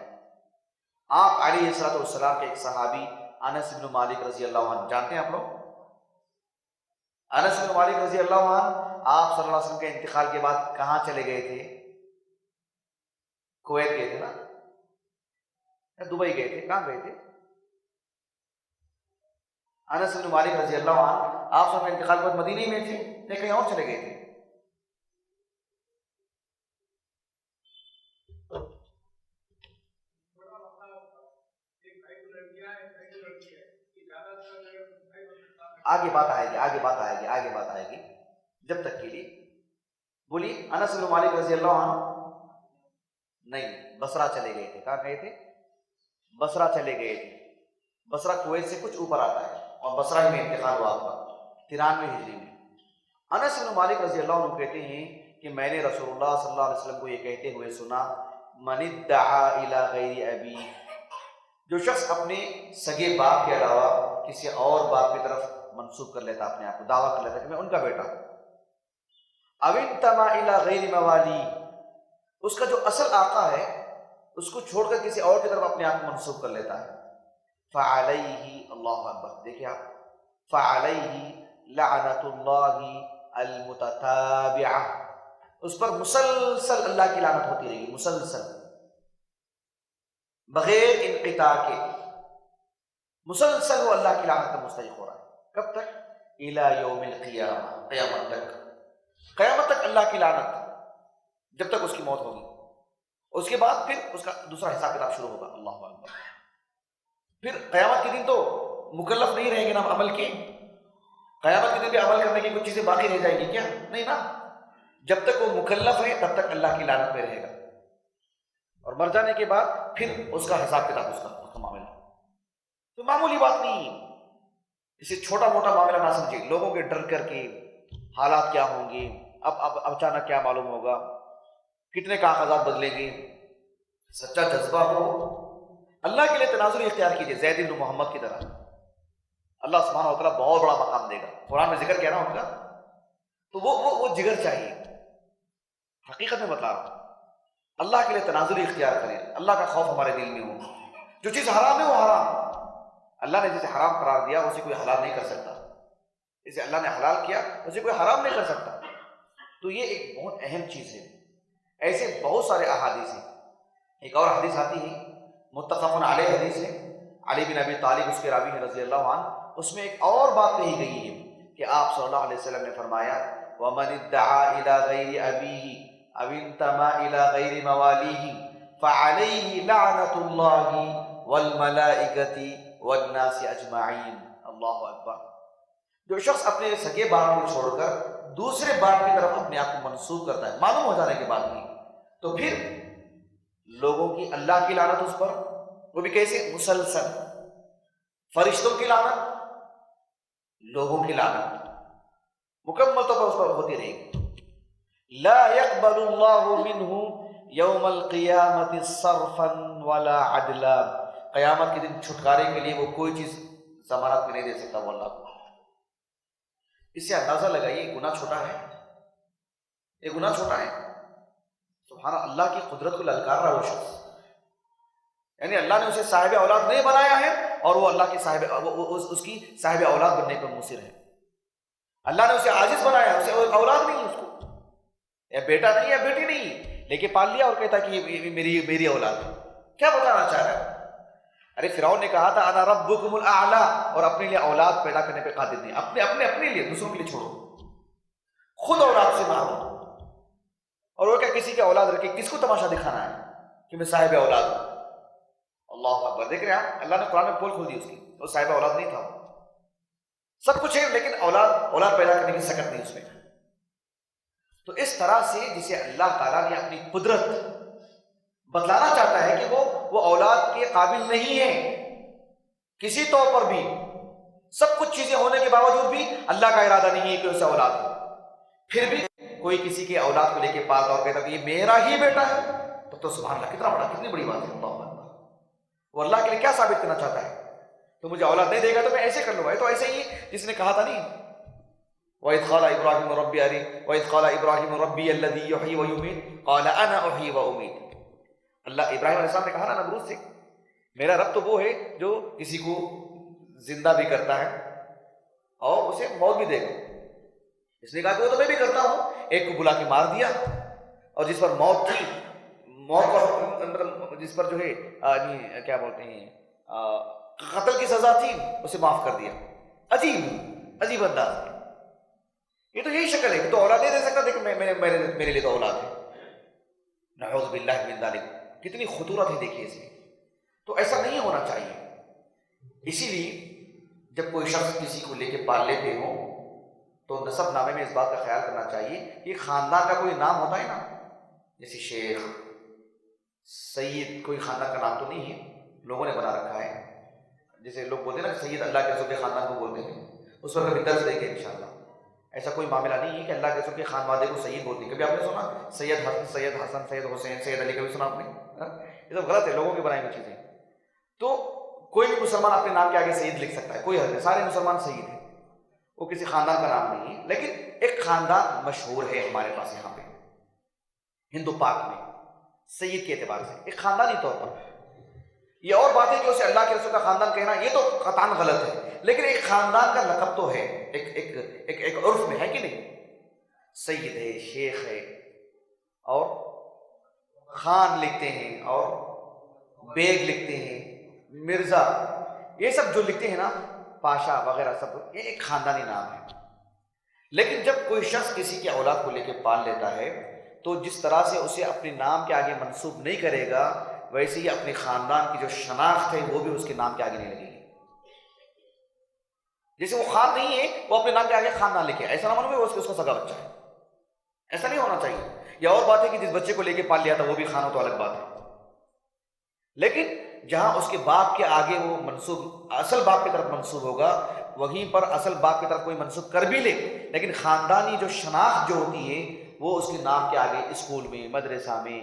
آپ علیہ السلام کے ایک صحابی انس بن مالک رضی اللہ عنہ جانتے ہیں آپ لوگ؟ انس بن مالک رضی اللہ عنہ آپ صلی اللہ علیہ وسلم کے انتقال کے بعد کہاں چلے گئے تھے؟ کویت گئے تھے نا، دبئی گئے تھے، کہاں گئے تھے؟ انس بن مالک رضی اللہ عنہ آپ صلی اللہ علیہ وسلم کے انتقال کے بعد مدینے میں تھے، نہیں کہیں اور چلے گئے تھے. آگے بات آئے گی جب تک کے لیے بولیے. انس بن مالک رضی اللہ عنہ نہیں، بصرہ چلے گئے تھے. کہاں گئے تھے؟ بصرہ چلے گئے تھے. بصرہ کویت سے کچھ اوپر آتا ہے اور بصرہ ہی میں انتقال ہوا آپ کا 93 ہجری میں. انس بن مالک رضی اللہ عنہ کہتے ہیں کہ میں نے رسول اللہ صلی اللہ علیہ وسلم کو یہ کہتے ہوئے سنا، من ادعا الی غیر ابی، جو شخص اپنے سگے باپ کے علاوہ کسی اور باپ کی طرف منسوب کر لیتا اپنے آپ کو، دعویٰ کر لیتا کہ میں ان کا بیٹا ہوں، او انتمى الى غیر موالی، اس کا جو اصل آقا ہے اس کو چھوڑ کر کسی اور کی طرف اپنے آپ کو منسوب کر لیتا ہے، فعلیہ، اللہ اکبر، دیکھیں آپ، فعلیہ لعنت اللہ المتتابعہ، اس پر مسلسل اللہ کی لعنت ہوتی رہے گی، مسلسل، بغیر انقطاع کے، مسلسل وہ اللہ کی لعنت کا مستحق ہو رہا ہے، کب تک؟ الی یوم القیامہ، قیامت تک، قیامت تک اللہ کی لعنت، جب تک اس کی موت ہوگی، اس کے بعد پھر اس کا دوسرا حساب کتاب شروع ہوگا، اللہ اکبر، پھر قیامت کے دن تو مکلف نہیں رہیں گے نا عمل کے، قیامت کے دن بھی عمل کرنے کی کچھ چیزیں باقی رہ جائیں گی کیا؟ نہیں نا، جب تک وہ مکلف ہے تب تک اللہ کی لعنت میں رہے گا، اور مر جانے کے بعد پھر اس کا حساب کتاب، اس کا معاملہ تو معمولی بات نہیں ہے، اسے چھوٹا موٹا معاملہ نہ سمجھے، لوگوں کے ڈر کر کے حالات کیا ہوں گے، اب اچانک کیا معلوم ہوگا، کتنے کاغذات بدلیں گے، سچا جذبہ ہو، اللہ کے لیے تنازل اختیار کیجیے، زید بن محمد کی طرح، اللہ سبحانہ و تعالیٰ بہت بڑا مقام دے گا، قرآن میں ذکر کیا نا ان کا، تو وہ جگر چاہیے، حقیقت میں بتا رہا ہوں، اللہ کے لیے تنازل اختیار کریں، اللہ کا خوف ہمارے دل میں ہو، جو چیز حرام ہے وہ حرام، اللہ نے جسے حرام قرار دیا اسے کوئی حلال نہیں کر سکتا، جسے اللہ نے حلال کیا اسے کوئی حرام نہیں کر سکتا، تو یہ ایک بہت اہم چیز ہے، ایسے بہت سارے احادیث ہیں، ایک اور حدیث آتی ہے متفق علیہ حدیث ہے، علی بن ابی طالب اس کے راوی ہیں رضی اللہ عنہ، اس میں ایک اور بات کہی گئی ہے کہ آپ صلی اللہ علیہ وسلم نے فرمایا وَمَنِ ادَّعَا إِلَى غَيْرِ أَبِيهِ أَوْ انْتَمَا إِلَى غَيْرِ مَوَالِيهِ فَعَلَيْهِ لَعْنَةُ اللَّهِ وَالْمَلَائِكَةِ وَالنَّاسِ أَجْمَعِينَ، اللہ اکبر، جو شخص اپنے سگے باپ کو چھوڑ کر دوسرے باپ کی طرف اپنے آپ کو منسوب کرتا ہے معلوم ہو جانے کے بعد بھی، تو پھر لوگوں کی اللہ کی لعنت اس پر، وہ بھی کیسے؟ مسلسل، فرشتوں کی لعنت، لوگوں کی لعنت، مکمل طور پر اس پر ہوتی رہے گی، لا يقبل اللہ منہ یوم القیامت صرفا ولا عدلا، قیامت کے دن چھٹکارے کے لیے وہ کوئی چیز ضمانت میں نہیں دے سکتا وہ اللہ کو، اس سے اندازہ لگائیے یہ گناہ چھوٹا ہے، یہ گناہ چھوٹا ہے، سبحان اللہ کی قدرت کو للکار رہا وہ شخص، یعنی اللہ نے اسے صاحب اولاد نہیں بنایا ہے اور وہ اللہ کی اس کی صاحب اولاد بننے پر مصر ہے، اللہ نے اسے عاجز بنایا ہے، اسے اولاد نہیں ہے، اس کو یا بیٹا نہیں یا بیٹی نہیں، لیکن پال لیا اور کہتا کہ یہ میری اولاد ہے، کیا بتانا چاہ رہا ہے؟ ارے فرعون نے کہا تھا انا ربکم الاعلی، اور اپنے لیے اولاد پیدا کرنے پہ قادر نہیں، اپنے لیے، دوسروں کے لیے چھوڑو، خود اولاد سے محروم، اور وہ کیا کسی کی اولاد رکھے، کس کو تماشا دکھانا ہے کہ میں صاحب اولاد ہوں، اللہ اکبر، دیکھ رہے ہیں اللہ نے قرآن میں پول کھول دی اس کی، وہ صاحب اولاد نہیں تھا، سب کچھ ہے لیکن اولاد پیدا کرنے کی سکت نہیں اس میں، تو اس طرح سے جسے اللہ تعالیٰ نے اپنی قدرت بتلانا چاہتا ہے کہ وہ اولاد کے قابل نہیں ہے کسی طور پر بھی، سب کچھ چیزیں ہونے کے باوجود بھی اللہ کا ارادہ نہیں ہے کہ اسے اولاد ہو، پھر بھی کوئی کسی کے اولاد کو لے کے پالتا اور کہتا کہ یہ میرا ہی بیٹا ہے، تو سبحان اللہ کتنی بڑی بات ہے، اللہ اکبر، وہ اللہ کے لیے کیا ثابت کرنا چاہتا ہے، تو مجھے اولاد نہیں دے گا تو میں ایسے کر لوں گا، تو ایسے ہی جس نے کہا تھا نہیں وَإِذْ قَالَ إِبْرَاهِيمُ رَبِّي أَرِنِي وَإِذْ قَالَ إِبْرَاهِيمُ رَبِّيَ الَّذِي يُحْيِي وَيُمِيتُ قَالَ أَنَا أُحْيِي وَأُمِيتُ، اللہ ابراہیم علیہ السلام نے کہا نا نمرود سے میرا رب تو وہ ہے جو کسی کو زندہ بھی کرتا ہے اور اسے موت بھی دے گا، اس نے کہا کہ وہ تو میں بھی کرتا ہوں، ایک کو بلا کے مار دیا اور جس پر موت تھی، موت پر جس پر جو ہے کیا بولتے ہیں قتل کی سزا تھی اسے معاف کر دیا، عجیب انداز ہے، یہ تو یہی شکل ہے کہ تو اولاد نہیں دے سکتا، دیکھ میرے لیے تو اولاد ہے، نعوذ باللہ من ذالک، کتنی خطورت ہے دیکھیے اس میں، تو ایسا نہیں ہونا چاہیے، اسی لیے جب کوئی شخص کسی کو لے کے پال لیتے ہو تو نسب نامے میں اس بات کا خیال کرنا چاہیے کہ خاندان کا کوئی نام ہوتا ہے نا، جیسے شیخ، سید، کوئی خاندان کا نام تو نہیں ہے، لوگوں نے بنا رکھا ہے، جیسے لوگ بولتے ہیں نا سید اللہ کے رسول کے خاندان کو بولتے ہیں، اس پر کبھی درس دیں گے انشاءاللہ، ایسا کوئی معاملہ نہیں ہے کہ اللہ کے رسول کے خاندان کو سید بولتے ہیں، کبھی آپ نے سنا سید حسن، سید حسین، سید علی، کبھی سنا آپ نے؟ یہ سب غلط ہے، لوگوں کی بنائی ہوئی چیزیں، تو کوئی بھی مسلمان اپنے نام کے آگے سید لکھ سکتا ہے، کوئی حرج نہیں، سارے مسلمان سید ہیں، وہ کسی خاندان کا نام نہیں ہے، لیکن ایک خاندان مشہور ہے ہمارے پاس یہاں پہ ہندو پاک میں سید کے اعتبار سے، ایک خاندانی طور پر۔ یہ اور بات ہے کہ اسے اللہ کے رسول کا خاندان کہنا یہ تو قطعاً غلط ہے، لیکن ایک خاندان کا لقب تو ہے، ایک عرف میں ہے کہ نہیں، سید ہے، شیخ ہے، اور خان لکھتے ہیں، اور بیگ لکھتے ہیں، مرزا، یہ سب جو لکھتے ہیں نا، پاشا وغیرہ سب، یہ ایک خاندانی نام ہے۔ لیکن جب کوئی شخص کسی کی اولاد کو لے کے پال لیتا ہے تو جس طرح سے اسے اپنے نام کے آگے منسوب نہیں کرے گا، ویسے ہی اپنے خاندان کی جو شناخت ہے وہ بھی اس کے نام کے آگے نہیں لگے گی۔ جیسے وہ خان نہیں ہے، وہ اپنے نام کے آگے خان نہ لکھے، ایسا نہ معلوم ہے وہ اس کا سگا بچہ ہے، ایسا نہیں ہونا چاہیے۔ یا اور بات ہے کہ جس بچے کو لے کے پال لیا تھا وہ بھی خان ہو تو الگ بات ہے، لیکن جہاں اس کے باپ کے آگے وہ منسوب اصل باپ کی طرف منسوب ہوگا، وہیں پر اصل باپ کی طرف کوئی منسوب کر بھی لے، لیکن خاندانی جو شناخت جو ہوتی ہے وہ اس کے نام کے آگے اسکول میں، مدرسہ میں،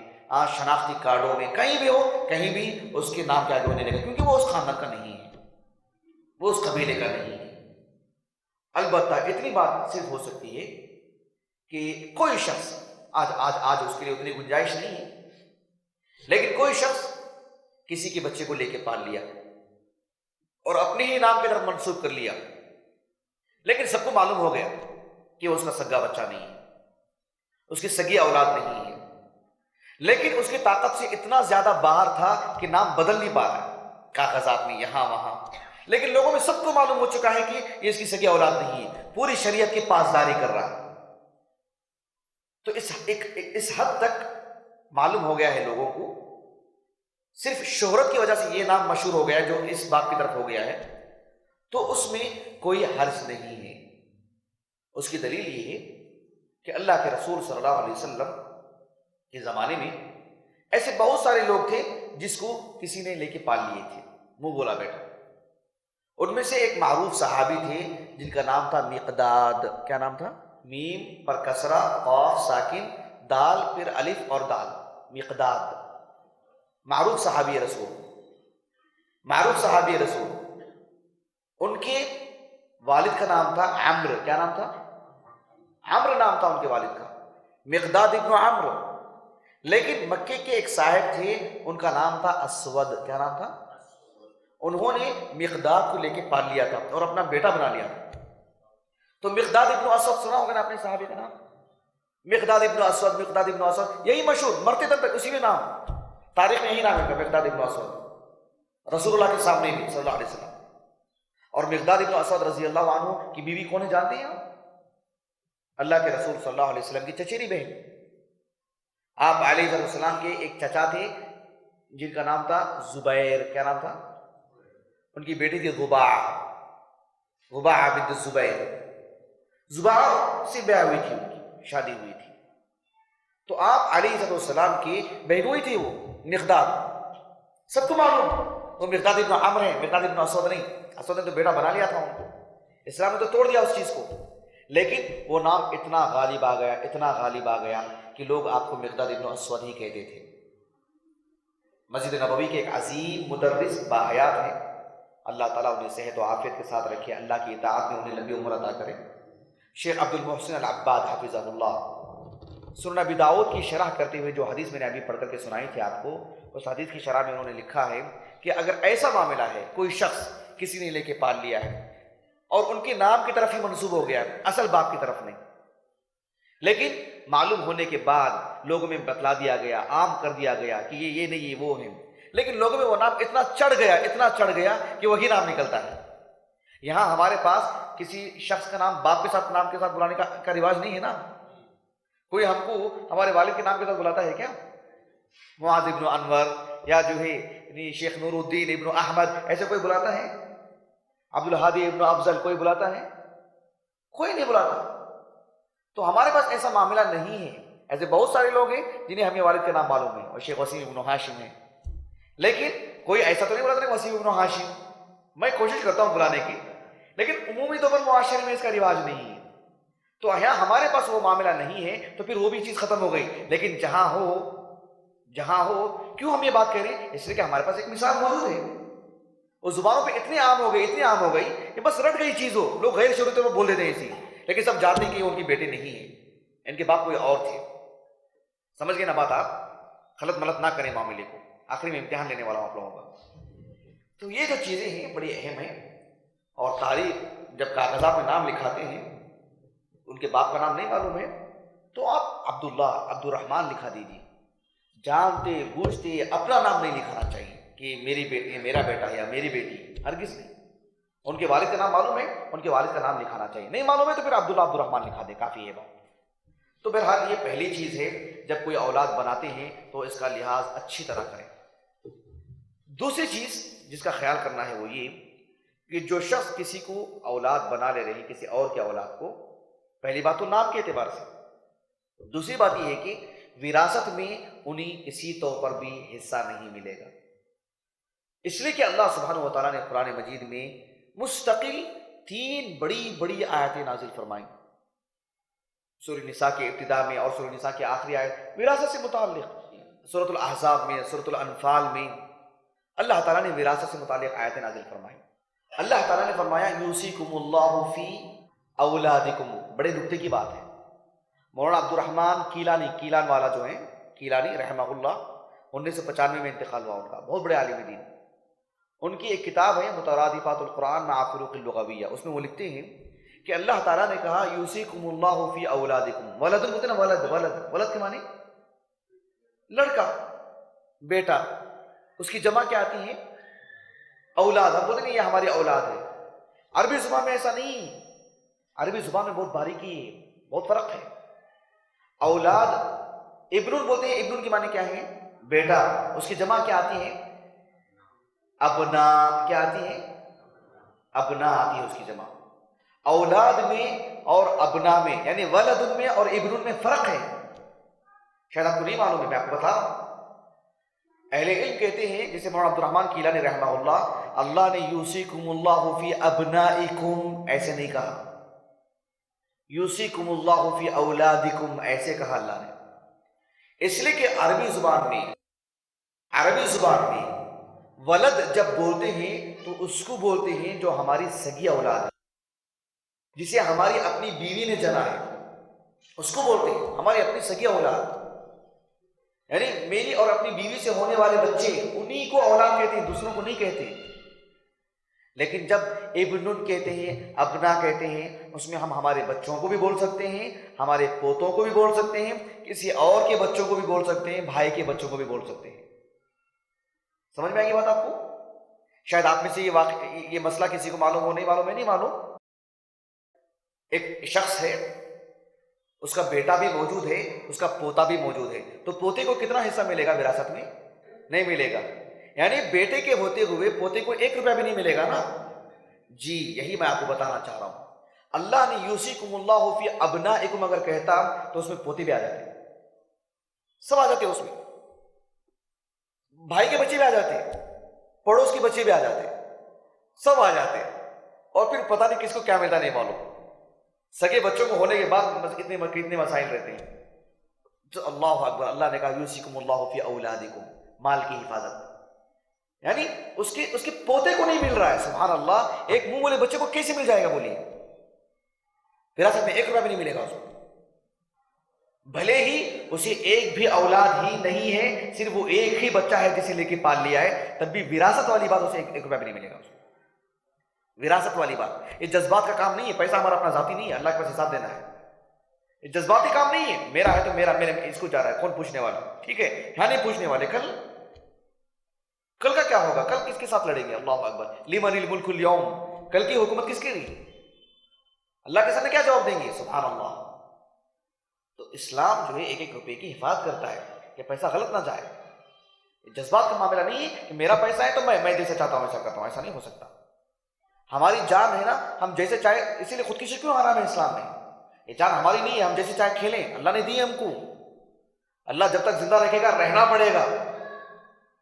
شناختی کارڈوں میں، کہیں بھی ہو، کہیں بھی اس کے نام کے آگے ہونے لگے، کیونکہ وہ اس خاندان کا نہیں ہے، وہ اس قبیلے کا نہیں ہے۔ البتہ اتنی بات صرف ہو سکتی ہے کہ کوئی شخص آج اس کے لیے اتنی گنجائش نہیں ہے، لیکن کوئی شخص کسی کے بچے کو لے کے پال لیا اور اپنے ہی نام کی طرف منسوب کر لیا، لیکن سب کو معلوم ہو گیا کہ وہ اس کا سگا بچہ نہیں ہے، اس کی سگی اولاد نہیں ہے، لیکن اس کی طاقت سے اتنا زیادہ باہر تھا کہ نام بدل نہیں پا رہا کاغذات میں یہاں وہاں، لیکن لوگوں میں سب کو معلوم ہو چکا ہے کہ یہ اس کی سگی اولاد نہیں ہے، پوری شریعت کی پاسداری کر رہا ہے۔ تو اس حد تک معلوم ہو گیا ہے لوگوں کو، صرف شہرت کی وجہ سے یہ نام مشہور ہو گیا جو اس باپ کی طرف ہو گیا ہے، تو اس میں کوئی حرج نہیں ہے۔ اس کی دلیل یہ ہے کہ اللہ کے رسول صلی اللہ علیہ وسلم کے زمانے میں ایسے بہت سارے لوگ تھے جس کو کسی نے لے کے پال لیے تھے، منہ بولا بیٹا۔ ان میں سے ایک معروف صحابی تھے جن کا نام تھا مقداد۔ کیا نام تھا؟ میم پر کسرہ، قاف ساکن، دال پھر الف اور دال، مقداد۔ معروف صحابی رسول، معروف صحابی رسول۔ ان کے والد کا نام تھا عمرو۔ کیا نام تھا؟ عمرو نام تھا ان کے والد کا، مقداد ابن عمرو۔ لیکن مکے کے ایک صاحب تھے، ان کا نام تھا اسود۔ کیا نام تھا؟ انہوں نے مقداد کو لے کے پال لیا تھا اور اپنا بیٹا بنا لیا تھا۔ تو مقداد ابن اسود سنا ہوگا نا اپنے صحابی کا نام، مقداد ابن اسود، مقداد ابن اسود، یہی مشہور، مرتے دم تک اسی میں نام، تاریخ میں یہی نام ہے مقداد ابن اسود، رسول اللہ کے سامنے بھی صلی اللہ علیہ وسلم۔ اور مقداد ابن اسود رضی اللہ عنہ کی بیوی کون ہے جانتے ہیں آپ؟ اللہ کے رسول صلی اللہ علیہ وسلم کی چچیری بہن۔ آپ علیہ السلام کے ایک چچا تھے جن کا نام تھا زبیر۔ کیا نام تھا؟ ان کی بیٹی تھی غباع، غباع بنت زبیر۔ زباع سے بیاہ ہوئی تھی، ان کی شادی ہوئی تھی۔ تو آپ علیہ السلام کی بہنوئی تھی وہ مقداد، سب کو معلوم وہ مقداد ابن عمرو ہے، مقداد ابن اسود نہیں۔ اسود نے تو بیٹا بنا لیا تھا ان کو، اسلام نے تو توڑ دیا اس چیز کو، لیکن وہ نام اتنا غالب آ گیا، اتنا غالب آ گیا کہ لوگ آپ کو مقداد ابن اسود ہی کہتے تھے۔ مسجد نبوی کے ایک عظیم مدرس باحیات ہیں، اللہ تعالیٰ انہیں صحت و عافیت کے ساتھ رکھے، اللہ کی اطاعت میں انہیں لمبی عمر عطا کرے، شیخ عبد المحسن العباد حفظہ اللہ۔ سنن ابی داؤد کی شرح کرتے ہوئے جو حدیث میں نے ابھی پڑھ کر کے سنائی تھی آپ کو، اس حدیث کی شرح میں انہوں نے لکھا ہے کہ اگر ایسا معاملہ ہے، کوئی شخص کسی نے لے کے پال لیا ہے اور ان کے نام کی طرف ہی منسوب ہو گیا، اصل باپ کی طرف نہیں، لیکن معلوم ہونے کے بعد لوگوں میں بتلا دیا گیا، عام کر دیا گیا کہ یہ نہیں، یہ وہ ہیں، لیکن لوگوں میں وہ نام اتنا چڑھ گیا، اتنا چڑھ گیا کہ وہی نام نکلتا ہے۔ یہاں ہمارے پاس کسی شخص کا نام باپ کے ساتھ، نام کے ساتھ بلانے کا رواج نہیں ہے نا۔ کوئی ہم کو ہمارے والد کے نام کے ساتھ بلاتا ہے کیا؟ معاذ ابن انور یا جو ہے شیخ نور الدین ابن احمد، ایسے کوئی بلاتا ہے؟ عبد الہادی ابن افضل کوئی بلاتا ہے؟ کوئی نہیں بلاتا۔ تو ہمارے پاس ایسا معاملہ نہیں ہے۔ ایسے بہت سارے لوگ ہیں جنہیں ہمیں والد کے نام معلوم ہے، اور شیخ وسیم ابن ہاشم ہے، لیکن کوئی ایسا تو نہیں بلاتا کہ وسیم ابن ہاشم۔ میں کوشش کرتا ہوں بلانے کی، لیکن عمومی طور پر معاشرے میں اس کا رواج نہیں ہے۔ تو یہاں ہمارے پاس وہ معاملہ نہیں ہے، تو پھر وہ بھی چیز ختم ہو گئی۔ لیکن جہاں ہو کیوں ہم یہ بات کہہ رہے ہیں؟ اس لیے کہ ہمارے پاس ایک مثال موجود ہے۔ وہ زبانوں پہ اتنی عام ہو گئی کہ بس رٹ گئی چیز ہو، لوگ غیر شروع میں بول دیتے ہیں اسی، لیکن سب جانتے ہیں کہ ان کی بیٹے نہیں ہیں، ان کے باپ کوئی اور تھے۔ سمجھ گئے نا بات؟ آپ غلط ملت نہ کریں معاملے کو، آخری میں امتحان لینے والا ہوں آپ لوگوں کا۔ تو یہ جو چیزیں ہیں بڑی اہم ہیں، اور تاریخ جب کاغذات میں نام لکھاتے ہیں ان کے باپ کا نام نہیں معلوم ہے تو آپ عبداللہ، عبد الرحمن لکھا دیجیے، جانتے بوجھتے اپنا نام نہیں لکھانا چاہیے کہ میری بیٹی، میرا بیٹا ہے یا میری بیٹی، ہرگز نہیں۔ ان کے والد کا نام معلوم ہے، ان کے والد کا نام لکھانا چاہیے، نہیں معلوم ہے تو پھر عبداللہ، عبد الرحمن لکھا دے، کافی ہے بات۔ تو بہرحال یہ پہلی چیز ہے، جب کوئی اولاد بناتے ہیں تو اس کا لحاظ اچھی طرح کریں۔ دوسری چیز جس کا خیال کرنا ہے وہ یہ کہ جو شخص کسی کو اولاد بنا لے رہی، کسی اور کے اولاد کو، پہلی بات تو نام کے اعتبار سے، دوسری بات یہ ہے کہ وراثت میں انہیں کسی طور پر بھی حصہ نہیں ملے گا، اس لیے کہ اللہ سبحانہ و تعالیٰ نے قرآن مجید میں مستقل 3 بڑی بڑی آیتیں نازل فرمائیں، سورۃ النساء کے ابتدا میں اور سورۃ النساء کی آخری آیت وراثت سے متعلق، سورۃ الاحزاب میں، سورۃ الانفال میں اللہ تعالیٰ نے وراثت سے متعلق آیتیں نازل فرمائیں۔ اللہ تعالیٰ نے فرمایا یوصیکم اللہ فی اولادکم، بڑے نکتے کی بات ہے۔ مولانا عبد الرحمن کیلانی، کیلان والا جو ہیں، کیلانی رحمہ اللہ، 1995 میں انتقال ہوا ان کا، بہت بڑے عالم دین۔ ان کی ایک کتاب ہے مترادفات القرآن مع فروق اللغویہ، اس میں وہ لکھتے ہیں کہ اللہ تعالیٰ نے کہا یوصیکم اللہ فی اولادکم، ولد بولتے نا، ولد ولد ولد کے معنی لڑکا، بیٹا، اس کی جمع کیا آتی ہے؟ اولاد۔ ہم بولتے ہیں یہ ہماری اولاد ہے، عربی زبان میں ایسا نہیں، عربی زبان میں بہت باریکی ہے، بہت فرق ہے۔ اولاد ابن بولتے ہیں، ابن کی معنی کیا ہے؟ بیٹا، اس کی جمع کیا آتی ہے؟ ابنا، کیا آتی ہے؟ ابنا آتی ہے اس کی جمع۔ اولاد میں اور ابنا میں، یعنی ولد میں اور ابن میں فرق ہے، شاید آپ کو نہیں معلوم ہے، میں آپ کو بتا رہا ہوں۔ اہل علم کہتے ہیں، جیسے مولانا عبد الرحمن کیلانی رحمہ اللہ، اللہ نے یوصیکم اللہ فی ابنائکم ایسے نہیں کہا، یوصیکم اللہ فی اولادکم ایسے کہا اللہ نے، اس لیے کہ عربی زبان میں ولد جب بولتے ہیں تو اس کو بولتے ہیں جو ہماری سگی اولاد ہے، جسے ہماری اپنی بیوی نے جنا ہے، اس کو بولتے ہیں ہماری اپنی سگی اولاد، یعنی میری اور اپنی بیوی سے ہونے والے بچے، انہی کو اولاد کہتے ہیں، دوسروں کو نہیں کہتے۔ لیکن جب ابن کہتے ہیں، ابنا کہتے ہیں، اس میں ہم ہمارے بچوں کو بھی بول سکتے ہیں، ہمارے پوتوں کو بھی بول سکتے ہیں، کسی اور کے بچوں کو بھی بول سکتے ہیں، بھائی کے بچوں کو بھی بول سکتے ہیں۔ سمجھ میں آئی یہ بات آپ کو؟ شاید آپ میں سے یہ مسئلہ کسی کو معلوم ہو، نہیں معلوم ہے، نہیں معلوم۔ ایک شخص ہے، اس کا بیٹا بھی موجود ہے، اس کا پوتا بھی موجود ہے، تو پوتے کو کتنا حصہ ملے گا وراثت میں؟ نہیں ملے گا، یعنی بیٹے کے ہوتے ہوئے پوتے کو 1 روپیہ بھی نہیں ملے گا نا۔ جی یہی میں آپ کو بتانا چاہ رہا ہوں، اللہ نے یوصیکم اللہ فی ابنائکم اگر کہتا تو اس میں پوتے بھی آ جاتے، سب آ جاتے، اس میں بھائی کے بچے بھی آ جاتے، پڑوس کے بچے بھی آ جاتے، سب آ جاتے، اور پھر پتہ نہیں کس کو کیا ملتا نہیں معلوم۔ سگے بچوں کو ہونے کے بعد کتنے مسائل رہتے ہیں۔ تو اللہ اکبر، اللہ نے کہا یوصیکم اللہ فی اولادکم، مال کی حفاظت، یعنی اس کے پوتے کو نہیں مل رہا ہے، سبحان اللہ، ایک منہ بولے بچے کو کیسے مل جائے گا بولیے؟ وراثت میں 1 روپیہ بھی نہیں ملے گا اس کو، بھلے ہی اسے ایک بھی اولاد ہی نہیں ہے، صرف وہ ایک ہی بچہ ہے جسے لے کے پال لیا ہے، تب بھی وراثت والی بات اسے 1 روپیہ بھی نہیں ملے گا اس کو۔ وراثت والی بات، یہ جذبات کا کام نہیں ہے، پیسہ ہمارا اپنا ذاتی نہیں ہے، اللہ کے پاس حساب دینا ہے، یہ جذباتی کام نہیں ہے، میرا ہے تو میرا، میرے اس کو جا رہا ہے، کون پوچھنے والا؟ ٹھیک ہے، یہاں نہیں پوچھنے والے، کل کا کیا ہوگا؟ کل کس کے ساتھ لڑیں گے؟ اللہ اکبر، لمن الملک اليوم، کل کی حکومت کس کی رہی؟ اللہ کے سامنے کیا جواب دیں گے؟ سبحان اللہ۔ تو اسلام جو ہے 1 روپے کی حفاظت کرتا ہے کہ پیسہ غلط نہ جائے، جذبات کا معاملہ نہیں ہے کہ میرا پیسہ ہے تو میں جیسے چاہتا ہوں ایسا کرتا ہوں، ایسا نہیں ہو سکتا۔ ہماری جان ہے نا، ہم جیسے چاہے، اسی لیے خودکشی کیوں حرام ہے اسلام میں؟ یہ جان ہماری نہیں ہے، ہم جیسے چاہے کھیلیں، اللہ نے دی ہے ہم کو، اللہ جب تک زندہ رکھے گا رہنا پڑے گا،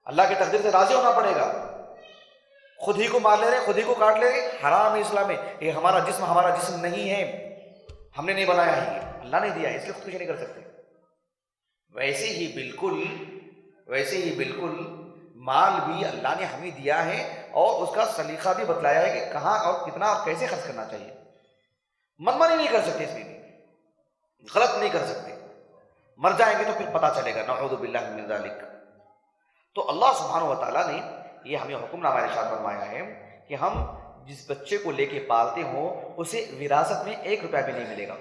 اللہ کے تقدیر سے راضی ہونا پڑے گا۔ خود ہی کو مار لے رہے، خود ہی کو کاٹ لے رہے، حرام ہے اسلام میں۔ یہ ہمارا جسم نہیں ہے، ہم نے نہیں بنایا ہے، اللہ نے دیا ہے، اس لیے خودکشی نہیں کر سکتے۔ ویسے ہی بالکل مال بھی اللہ نے ہمیں دیا ہے، اور اس کا سلیقہ بھی بتلایا ہے کہ کہاں اور کتنا اور کیسے خرچ کرنا چاہیے. منمانی نہیں کر سکتے، اس میں بھی غلط نہیں کر سکتے. مر جائیں گے تو پھر پتہ چلے گا، نعوذ باللہ من ذالک. تو اللہ سبحانہ و تعالیٰ نے یہ ہمیں حکم نامہ ارشاد فرمایا ہے کہ ہم جس بچے کو لے کے پالتے ہوں اسے وراثت میں 1 روپیہ بھی نہیں ملے گا.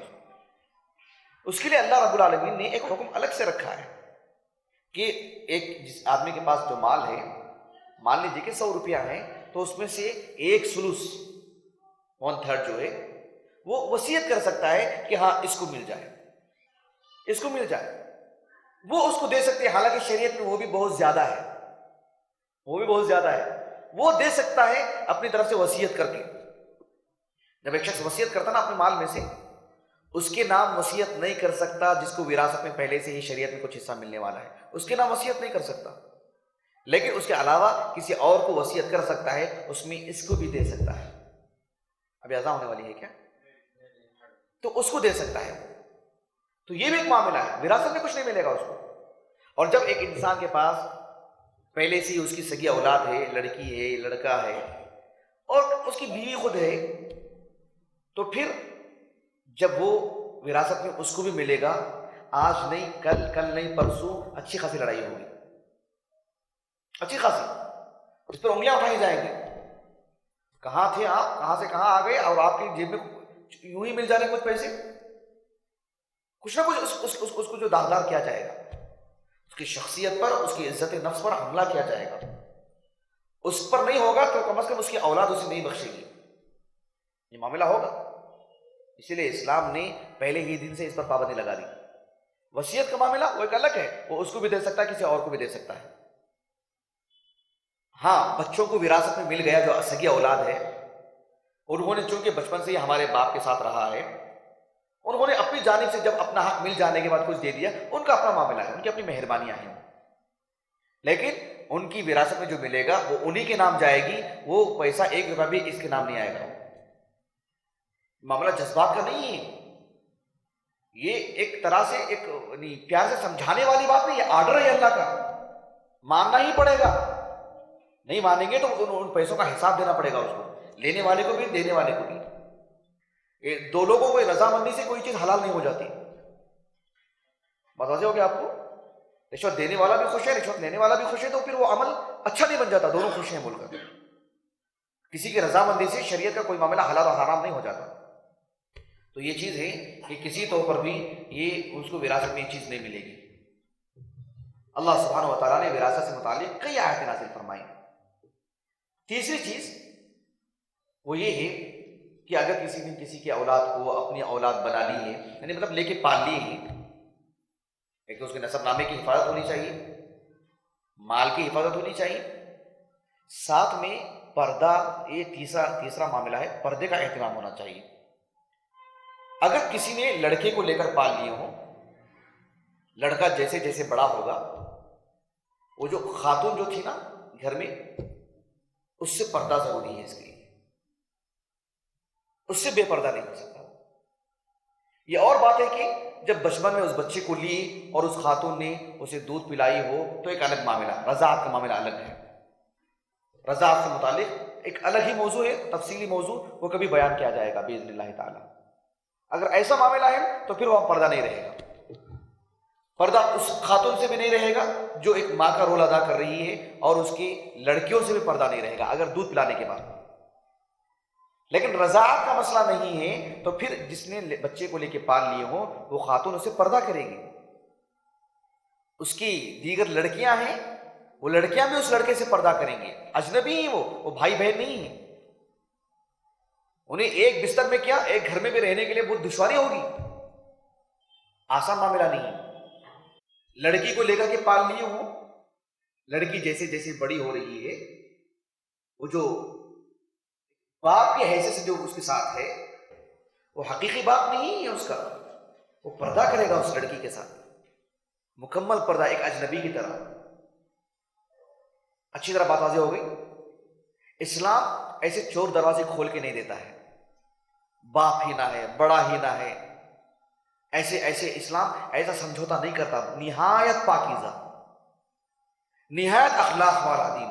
اس کے لیے اللہ رب العالمین نے ایک حکم الگ سے رکھا ہے کہ جس آدمی کے پاس جو مال ہے، مان لیجیے کہ 100 روپیہ ہے، تو اس میں سے 1/3 1/3 جو ہے وہ وصیت کر سکتا ہے کہ ہاں اس کو مل جائے، اس کو مل جائے. وہ اس کو دے سکتے ہیں، حالانکہ شریعت میں وہ بھی بہت زیادہ ہے، وہ دے سکتا ہے اپنی طرف سے وصیت کر کے. جب ایک شخص وصیت کرتا نا اپنے مال میں سے، اس کے نام وصیت نہیں کر سکتا جس کو وراثت میں پہلے سے ہی شریعت میں کچھ حصہ ملنے والا ہے، اس کے نام وصیت نہیں کر سکتا. لیکن اس کے علاوہ کسی اور کو وصیت کر سکتا ہے، اس میں اس کو بھی دے سکتا ہے. ابھی اذان ہونے والی ہے کیا؟ تو اس کو دے سکتا ہے. تو یہ بھی ایک معاملہ ہے، وراثت میں کچھ نہیں ملے گا اس کو. اور جب ایک انسان کے پاس پہلے سے ہی اس کی سگی اولاد ہے، لڑکی ہے، لڑکا ہے، اور اس کی بیوی خود ہے، تو پھر جب وہ وراثت میں اس کو بھی ملے گا، آج نہیں کل نہیں پرسوں اچھی خاصی لڑائی ہوگی، اچھی خاصی. اس پر انگلیاں اٹھائی جائیں گی، کہاں تھے آپ، کہاں سے کہاں آ گئے، اور آپ کی جیب میں یوں ہی مل جانے کچھ پیسے. کچھ نہ کچھ اس کو جو داغدار کیا جائے گا، اس کی شخصیت پر، اس کی عزت نفس پر حملہ کیا جائے گا. اس پر نہیں ہوگا تو کم از کم اس کی اولاد اسے نہیں بخشے گی. یہ معاملہ ہوگا. اسی لیے اسلام نے پہلے ہی دن سے اس پر پابندی لگا دی. وصیت کا معاملہ وہ ایک الگ ہے، وہ اس کو بھی دے سکتا ہے، کسی اور کو بھی دے سکتا ہے. ہاں، بچوں کو وراثت میں مل گیا جو سگی اولاد ہے، انہوں نے چونکہ بچپن سے ہی ہمارے باپ کے ساتھ رہا ہے، انہوں نے اپنی جانب سے جب اپنا حق مل جانے کے بعد کچھ دے دیا، ان کا اپنا معاملہ ہے، ان کی اپنی مہربانیاں ہیں. لیکن ان کی وراثت میں جو ملے گا وہ انہی کے نام جائے گی، وہ پیسہ 1 روپیہ بھی اس کے نام نہیں آئے گا. معاملہ جذبات کا نہیں ہے، یہ ایک طرح سے ایک پیار سے سمجھانے والی بات نہیں، یہ آرڈر ہے اللہ کا، ماننا ہی پڑے گا. نہیں مانیں گے تو ان پیسوں کا حساب دینا پڑے گا اس کو، لینے والے کو بھی دینے والے کو بھی. دو لوگوں کو رضامندی سے کوئی چیز حلال نہیں ہو جاتی. بات واضح ہو گیا آپ کو؟ رشوت دینے والا بھی خوش ہے، رشوت لینے والا بھی خوش ہے، تو پھر وہ عمل اچھا نہیں بن جاتا. دونوں خوش ہیں بول کر. کسی کی رضامندی سے شریعت کا کوئی معاملہ حلال اور حرام نہیں ہو جاتا. تو یہ چیز ہے کہ کسی طور پر بھی یہ اس کو وراثت میں یہ چیز نہیں ملے گی. اللہ سبحانہ و تعالیٰ نے وراثت سے متعلق کئی آیتیں نازل فرمائی. تیسری چیز وہ یہ ہے کہ اگر کسی نے کسی کی اولاد کو اپنی اولاد بنا لی ہے، یعنی مطلب لے کے پال لی ہے، ایک تو اس کے نسب نامے کی حفاظت ہونی چاہیے، مال کی حفاظت ہونی چاہیے، ساتھ میں پردہ، یہ تیسرا معاملہ ہے، پردے کا اہتمام ہونا چاہیے. اگر کسی نے لڑکے کو لے کر پال لیے ہوں، لڑکا جیسے جیسے بڑا ہوگا، وہ جو خاتون جو تھی نا گھر میں، اس سے پردہ ضروری ہے. اس کے لیے اس سے بے پردہ نہیں ہو سکتا. یہ اور بات ہے کہ جب بچپن میں اس بچے کو لی اور اس خاتون نے اسے دودھ پلائی ہو تو ایک الگ معاملہ، رضاعت کا معاملہ الگ ہے. رضاعت سے متعلق ایک الگ ہی موضوع ہے، تفصیلی موضوع، وہ کبھی بیان کیا جائے گا باذن اللہ تعالی. اگر ایسا معاملہ ہے تو پھر وہاں پردہ نہیں رہے گا. پردہ اس خاتون سے بھی نہیں رہے گا جو ایک ماں کا رول ادا کر رہی ہے، اور اس کی لڑکیوں سے بھی پردہ نہیں رہے گا اگر دودھ پلانے کے بعد. لیکن رضاعت کا مسئلہ نہیں ہے تو پھر جس نے بچے کو لے کے پال لیے ہوں وہ خاتون اسے پردہ کرے گی. اس کی دیگر لڑکیاں ہیں، وہ لڑکیاں بھی اس لڑکے سے پردہ کریں گے. اجنبی ہیں وہ بھائی بہن نہیں ہیں. انہیں ایک بستر میں کیا، ایک گھر میں بھی رہنے کے لیے بہت دشواری ہوگی، آسان معاملہ نہیں ہے. لڑکی کو لے کر کے پال لیے ہوں، لڑکی جیسے جیسے بڑی ہو رہی ہے، وہ جو باپ کی حیثیت سے جو اس کے ساتھ ہے وہ حقیقی باپ نہیں ہے اس کا، وہ پردہ کرے گا اس لڑکی کے ساتھ، مکمل پردہ، ایک اجنبی کی طرح. اچھی طرح بات واضح ہو گئی. اسلام ایسے چور دروازے کھول کے نہیں دیتا ہے، باپ ہی نہ ہے، بڑا ہی نہ ہے، ایسے اسلام ایسا سمجھوتا نہیں کرتا. نہایت پاکیزہ، نہایت اخلاق والا دین.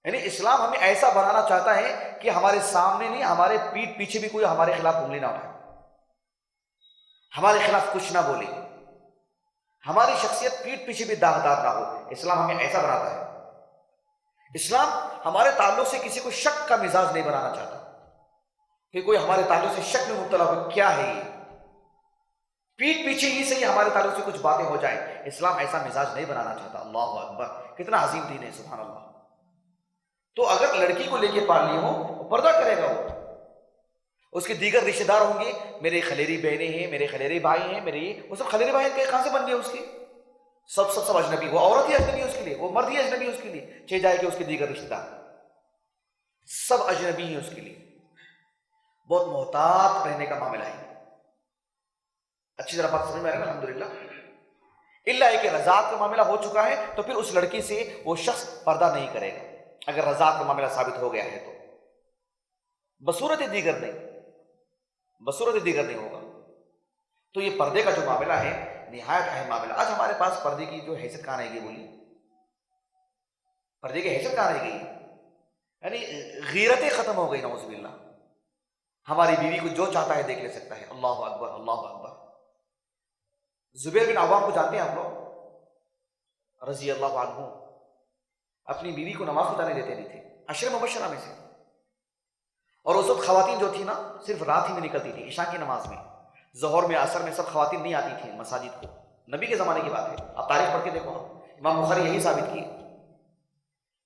یعنی اسلام ہمیں ایسا بنانا چاہتا ہے کہ ہمارے سامنے نہیں، ہمارے پیٹھ پیچھے بھی کوئی ہمارے خلاف انگلی نہ اٹھائے، ہمارے خلاف کچھ نہ بولے، ہماری شخصیت پیٹھ پیچھے بھی داغدار نہ ہو۔ اسلام ہمیں ایسا بناتا ہے۔ اسلام ہمارے تعلق سے کسی کو شک کا مزاج نہیں بنانا چاہتا کہ کوئی ہمارے تعلق سے شک میں مبتلا ہو، کیا ہے یہ، پیٹھ پیچھے ہی سے ہی ہمارے تعلق سے کچھ باتیں ہو جائیں۔ اسلام ایسا مزاج نہیں بنانا چاہتا۔ اللہ اکبر، کتنا عظیم دین ہے، سبحان اللہ۔ تو اگر لڑکی کو لے کے پال لی ہو، پردہ کرے گا، وہ اس کے دیگر رشتہ دار ہوں گے، میرے خلیری بہنیں ہیں، میرے خلیری بھائی ہیں، میرے وہ سب خلیری بھائی کہاں سے بن گئے اس کے؟ سب اجنبی، وہ عورت ہی اجنبی ہے اس کے لیے، وہ مرد ہی اجنبی ہے اس کے لیے، چاہے جائے کہ اس کے دیگر رشتہ دار سب اجنبی ہیں اس کے لیے۔ بہت محتاط رہنے کا معاملہ ہے۔ اچھی طرح بات سمجھ میں آ رہا ہے الحمدللہ۔ اللہ کہ رضاعت کا معاملہ ہو چکا ہے تو پھر اس لڑکی سے وہ شخص پردہ نہیں کرے گا اگر رضاعت کا معاملہ ثابت ہو گیا ہے تو، بصورت دیگر نہیں ہوگا۔ تو یہ پردے کا جو معاملہ ہے نہایت اہم معاملہ۔ آج ہمارے پاس پردے کی جو حیثیت کہاں رہ گئی؟ بولیے، پردے کی حیثیت کہاں رہ گئی؟ یعنی غیرتیں ختم ہو گئی، نعوذ باللہ۔ ہماری بیوی کو جو چاہتا ہے دیکھ لے سکتا ہے۔ اللہ اکبر، اللہ اکبر۔ زبیر بن عوام کو جانتے ہیں آپ لوگ، رضی اللہ عنہ، اپنی بیوی کو نماز کو جانے دیتے نہیں تھے، عشر مبشرہ میں سے۔ اور اس وقت خواتین جو تھی نا صرف رات ہی میں نکلتی تھی، عشاء کی نماز میں، ظہر میں، عصر میں سب خواتین نہیں آتی تھیں مساجد کو۔ نبی کے زمانے کی بات ہے، آپ تاریخ پڑھ کے دیکھو۔ امام بخاری یہی ثابت کی۔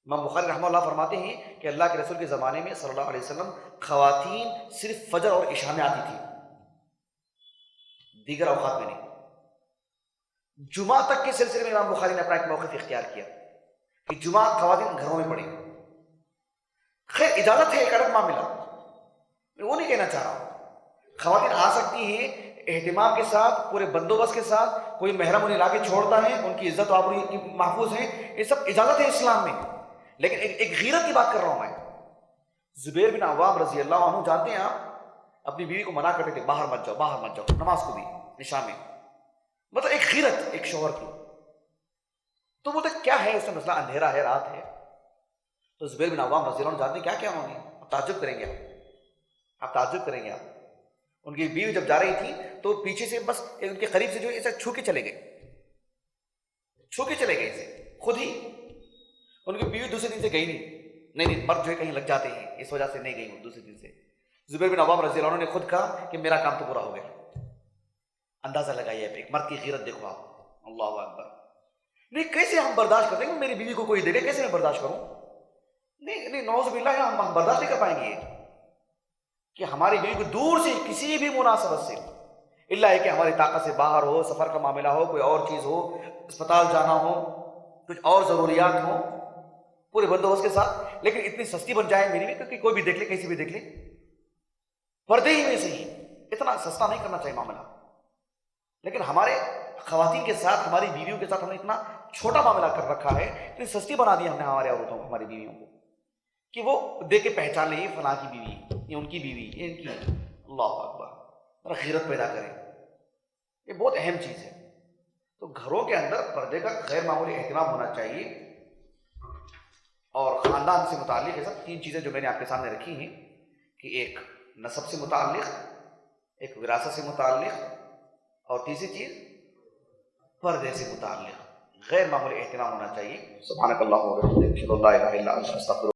امام بخاری رحمہ اللہ فرماتے ہیں کہ اللہ کے رسول کے زمانے میں صلی اللہ علیہ وسلم خواتین صرف فجر اور عشاء میں آتی تھی، دیگر اوقات میں نہیں۔ جمعہ تک کے سلسلے میں امام بخاری نے اپنا ایک موقف اختیار کیا کہ جمعہ خواتین گھروں میں پڑھیں۔ خیر اجازت ہے، ایک الگ معاملہ، میں وہ نہیں کہنا چاہ رہا ہوں۔ خواتین آ سکتی ہیں اہتمام کے ساتھ، پورے بندوبست کے ساتھ، کوئی محرم انہیں لا کے چھوڑتا ہے، ان کی عزت و آبرو محفوظ ہے، یہ سب اجازت ہے اسلام میں۔ لیکن ایک غیرت کی بات کر رہا ہوں میں۔ زبیر بن عوام رضی اللہ عنہ جانتے ہیں آپ، اپنی بیوی کو منع کرتے تھے، باہر مت جاؤ، باہر مت جاؤ، نماز کو بھی عشاء میں، مطلب ایک غیرت ایک شوہر کی۔ تو بولتے کیا ہے اس میں مسئلہ، اندھیرا ہے، رات ہے۔ تو زبیر بن عوام رضی اللہ عنہ جانتے ہیں کیا کیا انہوں نے، آپ تعجب کریں گے، آپ تعجب کریں گے۔ آپ ان کی بیوی جب جا رہی تھی تو پیچھے سے بس ان کے قریب سے جو اسے چھو کے چلے گئے، چھو کے چلے گئے اسے خود ہی۔ ان کی بیوی دوسرے دن سے گئی نہیں، مرد جو ہے کہیں لگ جاتے ہیں، اس وجہ سے نہیں گئی وہ دوسرے دن سے۔ زبیر بن عوام رضی اللہ عنہ نے خود کہا کہ میرا کام تو پورا ہو گیا۔ اندازہ لگائیے ایک مرد کی غیرت دیکھو آپ، اللہ اکبر۔ نہیں کیسے ہم برداشت کرتے ہیں، میری بیوی کو کوئی دے دے، کیسے میں برداشت کروں؟ نہیں نعوذ باللہ، ہم برداشت نہیں کر پائیں گے کہ ہماری بیوی کو دور سے کسی بھی مناسبت سے، اللہ ہے کہ ہماری طاقت سے باہر ہو، سفر کا معاملہ ہو، کوئی اور چیز ہو، اسپتال جانا ہو، کچھ اور ضروریات ہو، پورے بندوبست کے ساتھ، لیکن اتنی سستی بن جائے میری بھی کہ کوئی بھی دیکھ لے، کیسی بھی دیکھ لے، پردے ہی میں سے ہی۔ اتنا سستا نہیں کرنا چاہیے معاملہ۔ لیکن ہمارے خواتین کے ساتھ، ہماری بیویوں کے ساتھ ہم نے اتنا چھوٹا معاملہ کر رکھا ہے، اتنی سستی بنا دی ہم نے ہمارے عورتوں کو، ہماری بیویوں کو، کہ وہ دیکھ کے پہچان لیں یہ فلاں کی بیوی، یہ ان کی بیوی، یہ ان کی۔ اللہ اکبر، غیرت پیدا کریں، یہ بہت اہم چیز ہے۔ تو گھروں کے اندر پردے کا غیر معمولی اہتمام ہونا چاہیے۔ اور خاندان سے متعلق یہ سب تین چیزیں جو میں نے آپ کے سامنے رکھی ہیں، کہ ایک نسب سے متعلق، ایک وراثت سے متعلق، اور تیسری چیز پردے سے متعلق غیر معمولی اہتمام ہونا چاہیے۔ سبحانک اللہم و بحمدک، اشہد ان لا الہ الا انت، استغفرک۔